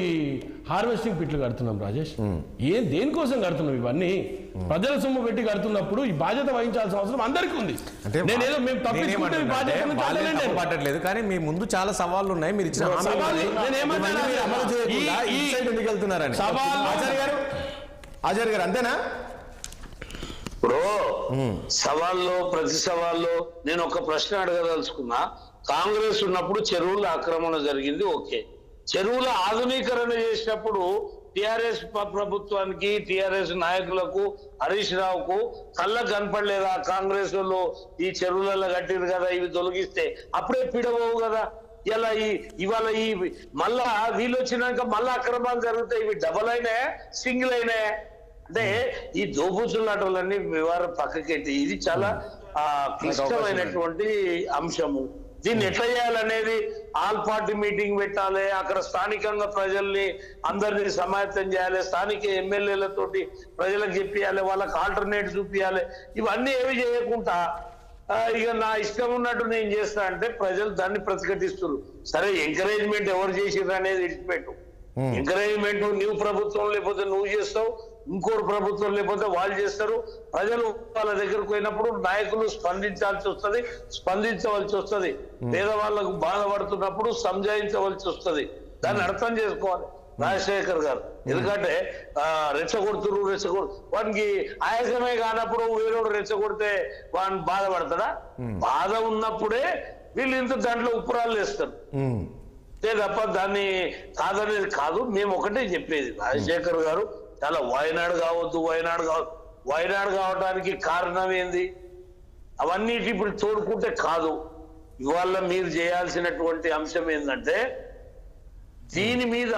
హార్వెస్టింగ్ పిట్లు కడుతున్నాం రాజేష్. దేనికోసం కడుతున్నాం? ఇవన్నీ ప్రజల సొమ్ము పెట్టి కడుతున్నప్పుడు ఈ బాధ్యత వహించాల్సిన అవసరం అందరికీ ఉంది. నేనేదో మేము తప్పించుకుంటే బాధ్యత, కానీ మీ ముందు చాలా సవాళ్ళు ఉన్నాయి. మీరు ఇచ్చిన ఆచార్య గారు అంతేనా? ఇప్పుడు సవాల్లో ప్రతి సవాల్లో నేను ఒక ప్రశ్న అడగదలుచుకున్నా. కాంగ్రెస్ ఉన్నప్పుడు చెరువుల ఆక్రమణ జరిగింది, ఓకే. చెరువుల ఆధునీకరణ చేసినప్పుడు టిఆర్ఎస్ ప్రభుత్వానికి టిఆర్ఎస్ నాయకులకు హరీష్ రావుకు కళ్ళకు కనపడలేదా కాంగ్రెస్ వాళ్ళు ఈ చెరువులలో కట్టిరు కదా ఇవి తొలగిస్తే అప్పుడే పిడవవు కదా. ఇలా ఇవాళ మళ్ళా వీళ్ళు వచ్చినాక మళ్ళా అక్రమాలు జరుగుతాయి. ఇవి డబల్ అయినాయా సింగిల్ అయినాయా అంటే ఈ దోబూచులాటలన్నీ వ్యవహారం పక్కకెట్టి ఇది చాలా క్లిష్టమైనటువంటి అంశము. దీన్ని ఎట్లా చేయాలనేది ఆల్ పార్టీ మీటింగ్ పెట్టాలి, అక్కడ స్థానికంగా ప్రజల్ని అందరినీ సమాయత్తం చేయాలి, స్థానిక ఎమ్మెల్యేలతోటి ప్రజలకు చెప్పియాలి, వాళ్ళకి ఆల్టర్నేట్ చూపించాలి. ఇవన్నీ ఏమి చేయకుండా ఇక నా ఇష్టం ఉన్నట్టు నేను చేస్తా అంటే ప్రజలు దాన్ని ప్రతిఘటిస్తున్నారు. సరే ఎంకరేజ్మెంట్ ఎవరు చేసిర్రు అనేది విడిచిపెట్టు. ఎంకరేజ్మెంట్ నువ్వు ప్రభుత్వం లేకపోతే నువ్వు చేస్తావు, ఇంకోరు ప్రభుత్వం లేకపోతే వాళ్ళు చేస్తారు. ప్రజలు వాళ్ళ దగ్గరకు పోయినప్పుడు నాయకులు స్పందించవలసి వస్తుంది. పేదవాళ్ళకు బాధపడుతున్నప్పుడు సంజాయించవలసి వస్తుంది. దాన్ని అర్థం చేసుకోవాలి రాజశేఖర్ గారు. ఎందుకంటే రెచ్చగొడుతురు వానికి ఆయాసమే కానప్పుడు వేరేవాడు రెచ్చగొడితే వాడిని బాధపడతాడా? బాధ ఉన్నప్పుడే వీళ్ళు ఇంత దాంట్లో ఉప్పురాలు వేస్తారు తప్ప దాన్ని కాదనేది కాదు. మేము ఒకటే చెప్పేది, రాజశేఖర్ గారు చాలా వయనాడు కావద్దు వయనాడు కావడానికి కారణం ఏంది అవన్నిటి ఇప్పుడు తోడుకుంటే కాదు. ఇవాళ మీరు చేయాల్సినటువంటి అంశం ఏంటంటే దీని మీద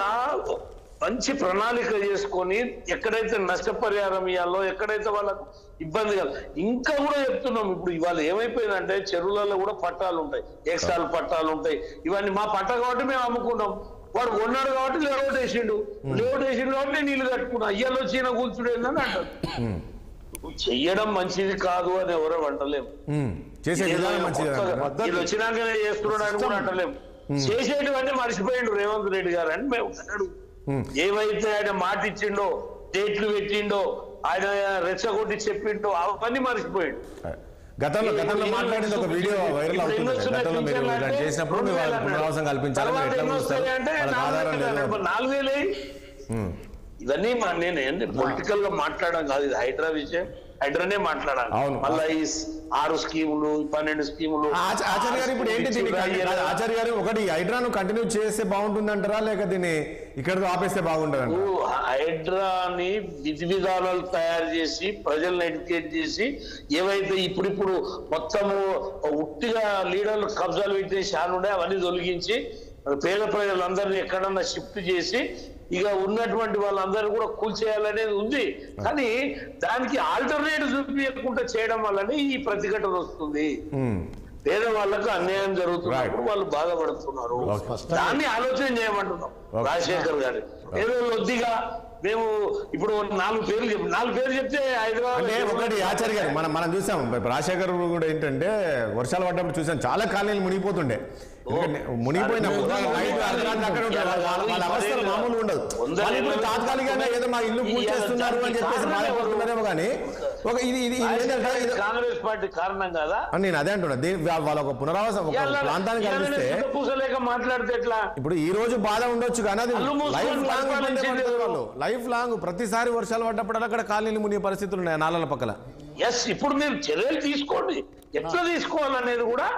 మంచి ప్రణాళిక చేసుకొని ఎక్కడైతే నష్టపరిహారం ఇవ్వాలో, ఎక్కడైతే వాళ్ళకు ఇబ్బంది కాదు. ఇంకా కూడా చెప్తున్నాం, ఇప్పుడు ఇవాళ ఏమైపోయిందంటే చెరువులలో కూడా పట్టాలు ఉంటాయి, ఎక్స్ట్రాల్ పట్టాలు ఉంటాయి. ఇవన్నీ మా పట్ట కాబట్టి మేము అమ్ముకున్నాం, వాడు కొన్నాడు కాబట్టి లేఅవుట్ వేసిండు కాబట్టి నీళ్లు కట్టుకున్నా. అయ్యాలో చీన కూర్చుడు ఏందని అంటారు. చెయ్యడం మంచిది కాదు అని ఎవరో అంటలేము, వీళ్ళు వచ్చినాకనే చేస్తున్నాడు అని కూడా అంటలేము. చేసేటివన్నీ మర్చిపోయిండు రేవంత్ రెడ్డి గారు అని మేము అన్నాడు. ఏవైతే ఆయన మాట ఇచ్చిండో, డేట్లు పెట్టిండో, ఆయన రెచ్చగొట్టి చెప్పిండో అవన్నీ మర్చిపోయిండు. గతంలో మాట్లాడింది ఒక వీడియో వైరల్ అవుతుంది. గతంలో మీరు ఇలా చేసినప్పుడు మీరు వాళ్ళకి పునరావాసం కల్పించాలి, మీరు ఎట్లా చూస్తారు? వాళ్ళకి ఆధారం లేదు. 4,000 ఇవన్నీ నేను పొలిటికల్ గా మాట్లాడడం కాదు, ఇది హైడ్రా విషయం, హైడ్రానే మాట్లాడాలి. మళ్ళీ ఈ 6 స్కీములు 12 స్కీములు. ఆచార్య గారు ఇప్పుడు ఏంటి ఆచార్య గారు, ఒకటి హైడ్రాను కంటిన్యూ చేస్తే బాగుంటుంది అంటారా, లేక దీన్ని ఇక్కడ ఆపేస్తే బాగుంటుంది? హైడ్రాని విధి విధానాలు తయారు చేసి ప్రజల్ని ఎడ్యుకేట్ చేసి ఏవైతే ఇప్పుడు మొత్తము ఉట్టిగా లీడర్లు కబ్జాలు పెట్టే శానుండే అవన్నీ తొలగించి పేద ప్రజలందరినీ ఎక్కడన్నా షిఫ్ట్ చేసి ఇక ఉన్నటువంటి వాళ్ళందరూ కూడా కూల్చేయాలనేది ఉంది. కానీ దానికి ఆల్టర్నేటివ్ చూపించకుండా చేయడం వల్లనే ఈ ప్రతిఘటన వస్తుంది. పేదవాళ్లకు అన్యాయం జరుగుతున్నప్పుడు వాళ్ళు బాధపడుతున్నారు. దాన్ని ఆలోచన చేయమంటున్నాం రాజశేఖర్ గారు. ఏదో లొద్దిగా మేము ఇప్పుడు 4 పేర్లు చెప్తే హైదరాబాద్ ఒకటి ఆచార్య గారు మనం చూసాం. రాజశేఖర్ కూడా ఏంటంటే వర్షాలు పడ్డప్పుడు చూసాం, చాలా కాలనీలు మునిగిపోతుండే. మునిగిపోయినప్పుడు వాళ్ళ అవస్థలు మామూలు ఉండదు. తాత్కాలికంగా ఏదో మా ఇల్లు పూజేస్తున్నారు అని చెప్పేసి బాధపడుతున్నారేమో కానీ కాంగ్రెస్ పార్టీ కారణం కదా అని నేను అదే అంటున్నా. వాళ్ళ ఒక పునరావాసం ఒక ప్రాంతానికి కల్పిస్తే మాట్లాడితే ఎట్లా? ఇప్పుడు ఈ రోజు బాధ ఉండొచ్చు కానీ అది లైఫ్ లాంగ్ ప్రతిసారి వర్షాలు పడ్డప్పుడు అక్కడ కాలనీలు మునిగే పరిస్థితులు ఉన్నాయి నాలల పక్కల. ఇప్పుడు మీరు చర్యలు తీసుకోండి, ఎట్లా తీసుకోవాలనేది కూడా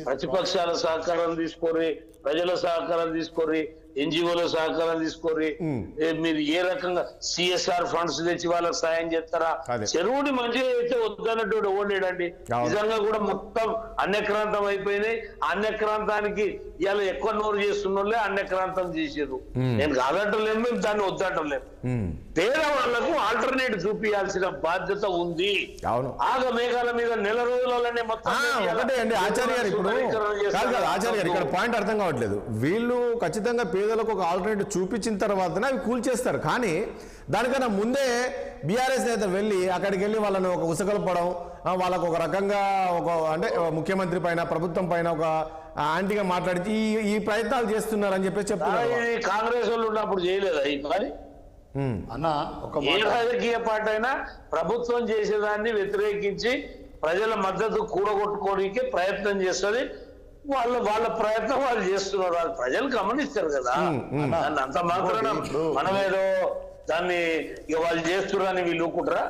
ప్రతిపక్షాల సహకారం తీసుకొని, ప్రజల సహకారం తీసుకొని, ఎన్జిఓల సహకారం తీసుకొని, మీరు ఏ రకంగా సిఎస్ఆర్ ఫండ్స్ తెచ్చి వాళ్ళకి సాయం చేస్తారా? చెరువుని మంచిగా అయితే వద్దన్నట్టు ఓడలేడండి. నిజంగా కూడా మొత్తం అన్యక్రాంతం అయిపోయినాయి. అన్యక్రాంతానికి ఇవాళ ఎక్కువ నోరు చేస్తున్నోళ్ళే అన్యక్రాంతం చేసారు. నేను కాదంటలేము, మేము దాన్ని వద్దంటలేము. పేదవాళ్లకు ఆల్టర్నేటివ్ చూపించాల్సిన బాధ్యత ఉంది. ఆగ మేఘాల మీద నెల రోజులలోనే మొత్తం ఒకటే అండి ఆచార్య గారు. ఇప్పుడు ఆచార్య గారు ఇక్కడ పాయింట్ అర్థం కావట్లేదు. వీళ్ళు ఖచ్చితంగా పేదలకు ఒక ఆల్టర్నేటివ్ చూపించిన తర్వాతనే అవి కూల్చేస్తారు. కానీ దానికన్నా ముందే బీఆర్ఎస్ నేత వెళ్ళి అక్కడికి వెళ్ళి వాళ్ళని ఒక ఉసగలపడం, వాళ్ళకు ఒక రకంగా ఒక అంటే ముఖ్యమంత్రి పైన ప్రభుత్వం పైన ఒక యాంటీగా మాట్లాడి ఈ ప్రయత్నాలు చేస్తున్నారు అని చెప్పేసి చెప్తున్నారు. కాంగ్రెస్ వాళ్ళు ఉన్నప్పుడు చేయలేదా ఈ పని? ఏ రాజకీయ పార్టీ అయినా ప్రభుత్వం చేసేదాన్ని వ్యతిరేకించి ప్రజల మద్దతు కూడగొట్టుకోవడానికి ప్రయత్నం చేస్తుంది. వాళ్ళ ప్రయత్నం వాళ్ళు చేస్తున్నారు, వాళ్ళు ప్రజలు గమనిస్తారు కదా. అంత మాత్రాన మనమేదో దాన్ని ఇక వాళ్ళు చేస్తున్నారని వీళ్ళు ఊరుకుంటారా?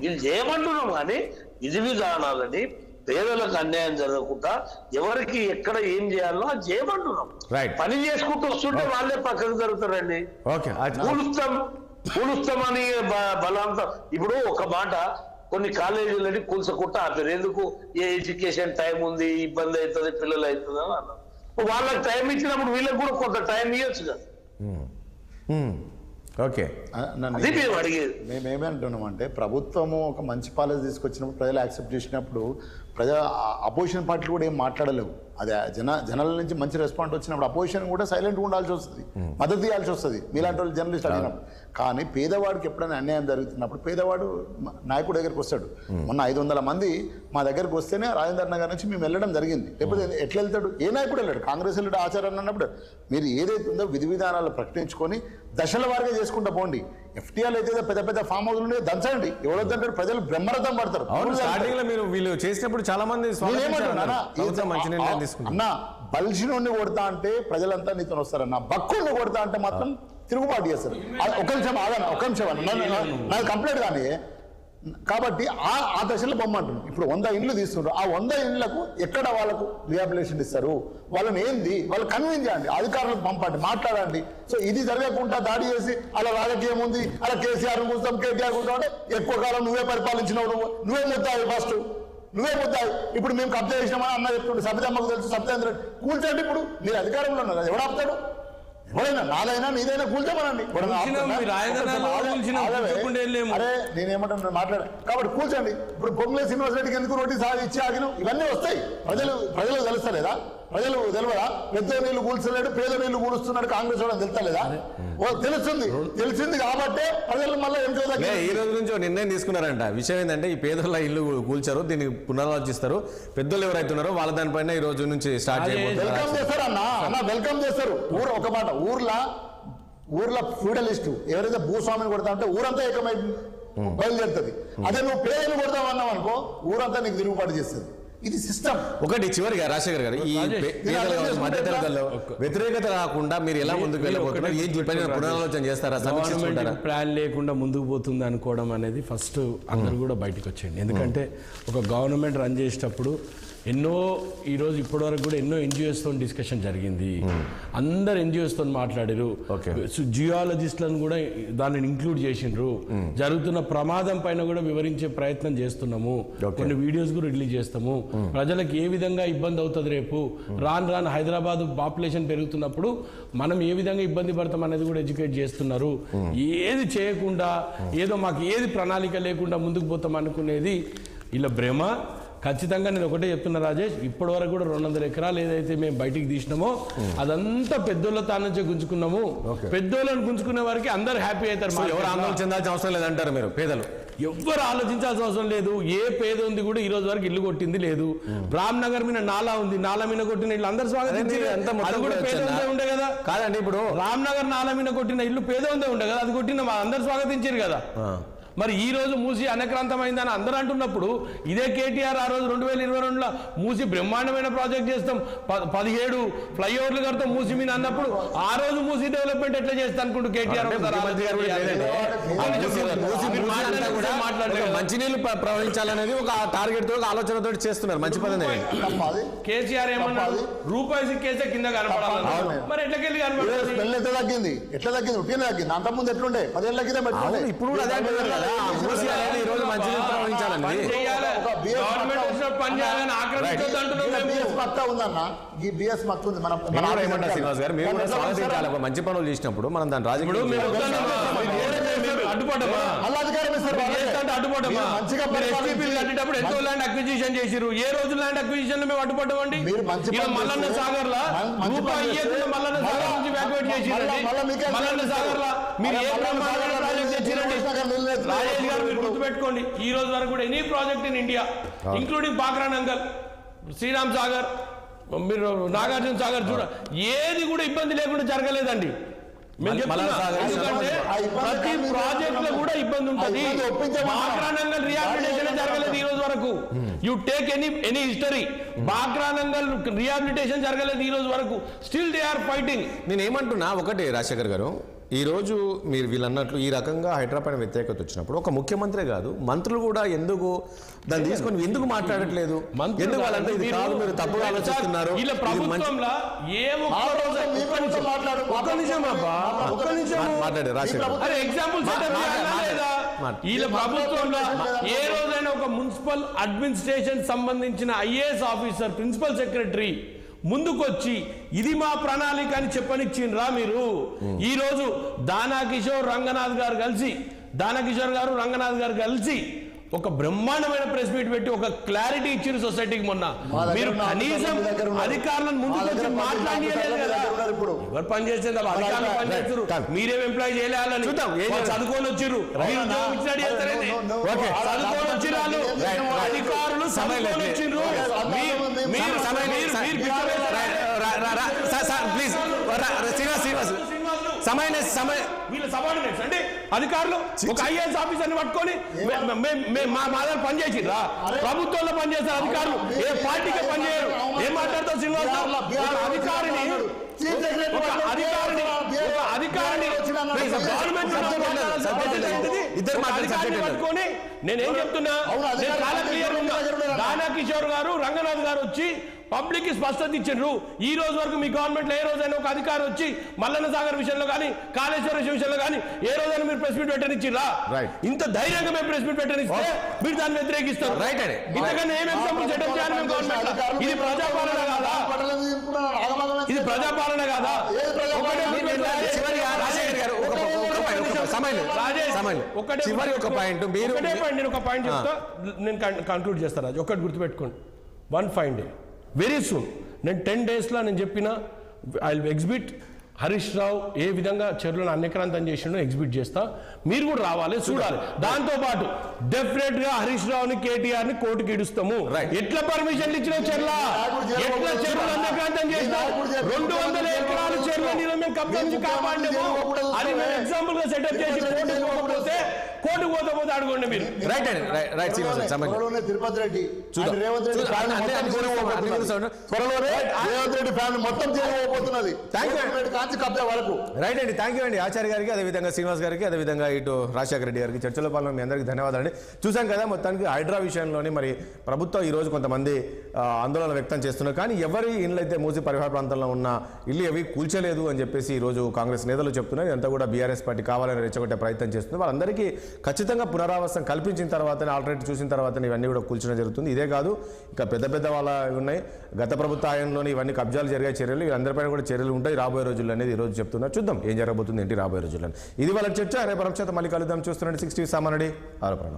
వీళ్ళు చేయమంటున్నాం కానీ విధి విధానాలని పేదలకు అన్యాయం జరగకుండా ఎవరికి ఎక్కడ ఏం చేయాలో అది చేయమంటున్నాం. Right. పని చేసుకుంటూ వస్తుంటే వాళ్ళే పక్కకు జరుగుతారండి. ఓకే కూలుస్తామని బలవంతం. ఇప్పుడు ఒక మాట, కొన్ని కాలేజీలని కూల్చకుండా ఆపారు. ఎందుకు? ఏ ఎడ్యుకేషన్ టైం ఉంది, ఇబ్బంది అవుతుంది, పిల్లలు అవుతుంది అని అన్నారు. వాళ్ళకి టైం ఇచ్చినప్పుడు వీళ్ళకి కూడా కొంత టైం ఇవ్వచ్చు కదా. ఓకే అది మేము అడిగేది. మేమేమంటున్నామంటే ప్రభుత్వము ఒక మంచి పాలసీ తీసుకొచ్చినప్పుడు ప్రజలు యాక్సెప్ట్ చేసినప్పుడు అపోజిషన్ పార్టీలు కూడా ఏం మాట్లాడలేవు. అది జనాల నుంచి మంచి రెస్పాన్స్ వచ్చినప్పుడు అపోజిషన్ కూడా సైలెంట్గా ఉండాల్సి వస్తుంది, మద్దతు ఇవ్వాల్సి వస్తుంది మీలాంటి వాళ్ళు జర్నలిస్ట్ అడిగినప్పుడు. కానీ పేదవాడికి ఎప్పుడైనా అన్యాయం జరుగుతున్నప్పుడు పేదవాడు నాయకుడు దగ్గరికి వస్తాడు. మొన్న 500 మంది మా దగ్గరకు వస్తేనే రాజేంద్ర నగర్ నుంచి మేము వెళ్ళడం జరిగింది. లేకపోతే ఎట్లా వెళ్తాడు? ఏ నాయకుడు వెళ్ళాడు? కాంగ్రెస్ వెళ్ళాడు ఆచారం అన్నప్పుడు మీరు ఏదైతే ఉందో విధి విధానాలు ప్రకటించుకొని దశల వారిగా చేసుకుంటా పోండి. ఎఫ్టీఆర్ అయితే పెద్ద పెద్ద ఫామ్ హౌస్ ఉండే దంచండి. ఎవరొద్దంటారు? ప్రజలు బ్రహ్మరథం పడతారు. స్టార్టింగ్ లో మీరు వీళ్ళు చేసినప్పుడు చాలా మంది అన్న బలిసినోడిని కొడతా అంటే ప్రజలంతా నీతో వస్తారన్న, బక్కుడిని కొడతా అంటే మాత్రం తిరుగుబాటు చేస్తారు. ఒక నిమిషం ఆగనా, ఒక నిమిషం అన్న, నాకు కంప్లైంట్ కానీ. కాబట్టి ఆ దశలో పొమ్మంటున్నాం. ఇప్పుడు 100 ఇండ్లు తీస్తున్నారు. ఆ 100 ఇండ్లకు ఎక్కడ వాళ్ళకు రిహాబిలిటేషన్ ఇస్తారు? వాళ్ళని ఏంది వాళ్ళు కన్విన్స్ చేయండి, అధికారులకు పంపండి, మాట్లాడండి. సో ఇది జరగకుండా దాడి చేసి అలా రాజకీయం ఉంది, అలా కేసీఆర్ కూర్చోం కేటీఆర్ కూర్చోం అంటే ఎక్కువ కాలం నువ్వే పరిపాలించినావు, నువ్వే ముద్దాయి, ఫస్ట్ నువ్వే ముద్దాయి. ఇప్పుడు మేము కబ్జా చేసినామని అన్న చెప్తుండే, సబితమ్మకు తెలుసు, సబితేంద్ర కూల్చండి. ఇప్పుడు మీరు అధికారంలో ఉన్నారు, ఎవడు ఆపుతాడు? ఎవరైనా నాదైనా నీదైనా కూల్చోమనండి. అరే నేనేమంటున్నా మాట్లాడా కాబట్టి కూల్చండి. ఇప్పుడు పొంగులే శ్రీనివాస్ రెడ్డికి ఎందుకు నోటీస్ ఇచ్చి ఆగినాం? ఇవన్నీ వస్తాయి. ప్రజలు తెలుస్తలేదా? ప్రజలు తెలియదా? పెద్ద నీళ్లు కూల్చలేడు, పేద నీళ్లు కూలుస్తున్నాడు కాంగ్రెస్ వాడు తెలుస్తలేదా? తెలిసింది కాబట్టే ప్రజలు మళ్ళీ ఈ రోజు నుంచి నిర్ణయం తీసుకున్నారంట. విషయం ఏంటంటే ఈ పేదల ఇల్లు కూల్చారు, దీన్ని పునరాలోచిస్తారు. పెద్దలు ఎవరైతే ఉన్నారో వాళ్ళ దానిపైన ఈ రోజు నుంచి స్టార్ట్ వెల్కమ్ చేస్తారు అన్న వెల్కమ్ చేస్తారు. ఒక మాట, ఊర్లో ఫ్యూడలిస్టు ఎవరైతే భూస్వామిని కొడతా అంటే ఊరంతా ఏకమై బయలుదేరుతుంది. అదే నువ్వు పేదలు కొడతావు అన్నావు అనుకో, ఊరంతా నీకు తిరుగుబాటు చేస్తుంది. ఇది సిస్టమ్. ఒకటి చివరిగా రాజశేఖర్ గారు, ఈ మధ్యతరగతిలో వ్యతిరేకత రాకుండా మీరు ఎలా ముందుకు వెళ్ళబోతున్నారు? ఏం చెప్పిన పునరాలోచన చేస్తారా? ప్లాన్ లేకుండా ముందుకు పోతుంది అనుకోవడం అనేది ఫస్ట్ అందరూ కూడా బయటకు వచ్చేయండి. ఎందుకంటే ఒక గవర్నమెంట్ రన్ చేసేటప్పుడు ఎన్నో ఈరోజు ఇప్పటివరకు కూడా ఎన్నో ఎన్జిఓస్తో డిస్కషన్ జరిగింది. అందరు ఎన్జిఓస్తో మాట్లాడారు. జియాలజిస్టులను కూడా దానిని ఇంక్లూడ్ చేసిండ్రు. జరుగుతున్న ప్రమాదం పైన కూడా వివరించే ప్రయత్నం చేస్తున్నాము. కొన్ని వీడియోస్ కూడా రిలీజ్ చేస్తాము. ప్రజలకు ఏ విధంగా ఇబ్బంది అవుతుంది రేపు రాను హైదరాబాద్ పాపులేషన్ పెరుగుతున్నప్పుడు మనం ఏ విధంగా ఇబ్బంది పడతాం అనేది కూడా ఎడ్యుకేట్ చేస్తున్నారు. ఏది చేయకుండా ఏదో మాకు ఏది ప్రణాళిక లేకుండా ముందుకు పోతాం అనుకునేది ఇలా భ్రమ. ఖచ్చితంగా నేను ఒకటే చెప్తున్నా రాజేష్, ఇప్పటి వరకు కూడా 200 ఎకరాలు ఏదైతే మేము బయటికి తీసినామో అదంతా పెద్దోళ్ళ తానుంచే గుంజుకున్నాము. పెద్దోళ్ళని గుంజుకునే వారికి అందరు హ్యాపీ అవుతారు. ఎవరు ఆందోళన చెందాల్సిన అవసరం లేదంటారు మీరు? పేదలు ఎవ్వరు ఆలోచించాల్సిన అవసరం లేదు. ఏ పేద ఉంది కూడా ఈ రోజు వరకు ఇల్లు కొట్టింది లేదు. రామ్ నగర్ మీద నాలా ఉంది, నాలా మీద కొట్టిన ఇల్లు అందరు స్వాగతించారు. అది కూడా పేద ఉండే కదా. కాదండి, ఇప్పుడు రామ్ నగర్ నాలా మీద కొట్టిన ఇల్లు పేద ఉండే కదా, అది కొట్టిన అందరు స్వాగతించారు కదా. మరి ఈ రోజు మూసి అనక్రాంతమైందని అందరూ అంటున్నప్పుడు ఇదే కేటీఆర్ ఆ రోజు 2022లో మూసి బ్రహ్మాండమైన ప్రాజెక్ట్ చేస్తాం, 17 ఫ్లైఓవర్లు కడతాం మూసి మీద అన్నప్పుడు ఆ రోజు మూసి డెవలప్మెంట్ ఎట్లా చేస్తా అనుకుంటూ కేటీఆర్ మంచినీళ్ళు ప్రవహించాలనేది ఒక టార్గెట్ తో ఆలోచనతో చేస్తున్నారు. మంచి పని. కేసీఆర్ ఏమన్నారు? రూపాయి సిక్కేసే కింద కనపడాలి. మరి ఎట్లకెళ్ళి కనపడాలి? ఎట్లా తగ్గింది? ఉట్టినే తగ్గింది. అంతకుముందు ఎట్లుండే? 10 ఏళ్ళ కింద ఇప్పుడు కూడా అదే శ్రీనివాస్ గారు, మీరు కూడా స్వాగతించాలి. ఒక మంచి పనులు చేసినప్పుడు మనం దాని రాజకీయ ఎంతో ల్యాండ్ అక్విజిషన్ చేసిరు. ఏ రోజు ల్యాండ్ అక్విజిషన్ మేము అడ్డుపడ్డామండి? మల్లన్న సాగర్ లా రూపాయి మల్లన్న సాగర్ నుంచి వ్యాక్యువేట్ చేసిరండి. మల్లన్న సాగర్ లా మీరు ఏ ప్రాజెక్ట్ చేసిరండి? రాజేష్ గారు మీరు గుర్తుపెట్టుకోండి, ఈ రోజు వరకు కూడా any project in India including Bhakra Nangal, Sriram Sagar, మీరు నాగార్జున సాగర్ చూడ ఏది కూడా ఇబ్బంది లేకుండా జరగలేదండి. ప్రతి ప్రాజెక్ట్ లో కూడా ఇబ్బంది ఉంటుంది. బాక్రానంగల్ రిహాబిలిటేషన్ జరగలేదు ఈ రోజు వరకు. You take any history, Bhakra Nangal rehabilitation జరగలేదు ఈ రోజు వరకు. Still they are fighting. నేను ఏమంటున్నా ఒకటి రాజశేఖర్ గారు, ఈరోజు మీరు వీళ్ళన్నట్లు ఈ రకంగా హైదరాబాద్ వ్యతిరేకత వచ్చినప్పుడు ఒక ముఖ్యమంత్రి కాదు మంత్రులు కూడా ఎందుకు దాన్ని తీసుకొని ఎందుకు మాట్లాడట్లేదు? ఎందుకు వాళ్ళంటే ఇది కాదు, మీరు తప్పుగా ఆలోచిస్తున్నారు. మాట్లాడే రాజశేఖర్ వీళ్ళ ప్రభుత్వంలో ఏ రోజైనా ఒక మున్సిపల్ అడ్మినిస్ట్రేషన్ సంబంధించిన ఐఏఎస్ ఆఫీసర్ ప్రిన్సిపల్ సెక్రటరీ ముందుకొచ్చి ఇది మా ప్రణాళిక అని చెప్పనిచ్చిండ్రా మీరు? ఈ రోజు దానా కిషోర్ రంగనాథ్ గారు కలిసి ఒక బ్రహ్మాండమైన ప్రెస్ మీట్ పెట్టి ఒక క్లారిటీ ఇచ్చిన సొసైటీకి మొన్న. మీరు కనీసం అధికారులను ముందుకొచ్చి మాట్లాడలేదు కదా. ఎవరు పనిచేసేది అధికారులు పనిచేస్తారు, మీరేం ఎంప్లాయ్ చేయాలని చదువుకొని వచ్చిర్రు, చదువుకొని వచ్చిన అధికారులు చదువుకొని వచ్చిర్రు. వీళ్ళ సబార్డినేట్స్ అంటే అధికారులు ఒక ఐఏఎస్ ఆఫీసర్ని పట్టుకొని మా దగ్గర పనిచేసిరా? ప్రభుత్వంలో పనిచేస్తారు అధికారులు, ఏ పార్టీకి పనిచేయరు. ఏం మాట్లాడతావు శ్రీనివాసరావు? పట్టుకొని నేనేం చెప్తున్నా, దానా కిషోర్ గారు రంగనాథ్ గారు వచ్చి పబ్లిక్ కి స్పష్టత ఇచ్చిండ్రు. ఈ రోజు వరకు మీ గవర్నమెంట్ లో ఏ రోజైనా ఒక అధికారి వచ్చి మల్లన్న సాగర్ విషయంలో కానీ కాళేశ్వర విషయంలో కానీ ఏ రోజైనా మీరు ప్రెస్ మీట్ పెట్టనిచ్చిరా? ఇంత ధైర్యంగా మేము ప్రెస్ మీట్ పెట్టనిస్తే మీరు దాన్ని వ్యతిరేకిస్తారు. ఇంతకన్నా ఏం ఎగ్జాంపుల్ సెటప్ చేయాలి మేము గవర్నమెంట్? ఇది ప్రజాపాలన కాదా? ఇది ప్రజాపాలన కాదా? నేను ఒక పాయింట్ చెప్తా, నేను కంక్లూడ్ చేస్తాను. అది ఒకటి గుర్తుపెట్టుకోండి, one fine day very soon. నేను 10 daysలో నేను చెప్పిన I will exhibit Harish Rao ఏ విధంగా చెరువులను అన్యక్రాంతం చేసిండో ఎగ్జిబిట్ చేస్తా. మీరు కూడా రావాలి, చూడాలి. దాంతో పాటు డెఫినెట్ గా హరీష్ రావుని కేటీఆర్ ని కోర్టుకి ఇడుస్తాము. ఎట్లా పర్మిషన్లు ఇచ్చిన చెర్లా, ఎట్లా చెరువులు అన్యక్రాంతం చేసినా 200 ఎకరాలు చెరువులని మేము కబ్జా నుంచి కాపాడినాము. అది మేము ఎగ్జాంపుల్ గా సెటప్ చేసి కోర్టుకు పోతే అడగండి మీరు. రైట్ తిరుపతి రెడ్డి రేవంత్ రెడ్డి ఫ్యామిలీ మొత్తం చేయబోతున్నది కబ్జా వరకు. రైట్ అండి, థ్యాంక్ యూ అండి ఆచార్య గారికి, అదేవిధంగా శ్రీనివాస్ గారికి, అదేవిధంగా ఇటు రాజశేఖర రెడ్డి గారికి. చర్చలో పాల్గొన్న మీ అందరికీ ధన్యవాదాలు. చూసాం కదా మొత్తానికి హైడ్రా విషయంలోని మరి ప్రభుత్వం ఈరోజు కొంతమంది ఆందోళన వ్యక్తం చేస్తున్నారు. కానీ ఎవరి ఇళ్ళు అయితే మూసి పరివాహ ప్రాంతంలో ఉన్న ఇల్లు అవి కూల్చలేదు అని చెప్పేసి ఈరోజు కాంగ్రెస్ నేతలు చెప్తున్నారు. ఇదంతా కూడా బీఆర్ఎస్ పార్టీ కావాలని రెచ్చగొట్టే ప్రయత్నం చేస్తుంది. వాళ్ళందరికీ ఖచ్చితంగా పునరావాసం కల్పించిన తర్వాతనే, ఆల్టర్నేటివ్ చూసిన తర్వాతనే ఇవన్నీ కూడా కూల్చడం జరుగుతుంది. ఇదే కాదు, ఇంకా పెద్ద పెద్ద వాళ్ళ ఉన్నాయి. గత ప్రభుత్వ హయాంలోని ఇవన్నీ కబ్జాలు జరిగే చర్యలు, అందరిపైన కూడా చర్యలు ఉంటాయి రాబోయే రోజుల్లో అనేది ఈరోజు చెప్తున్నారు. చూద్దాం ఏం జరగబోతుంది ఏంటి రాబోయే రోజుల్లో. ఇది వాళ్ళ చర్చ. రేపు మళ్ళీ కలుద్దాం. చూస్తున్నాండి 60 సామాన్యుడి ఆరోపణ.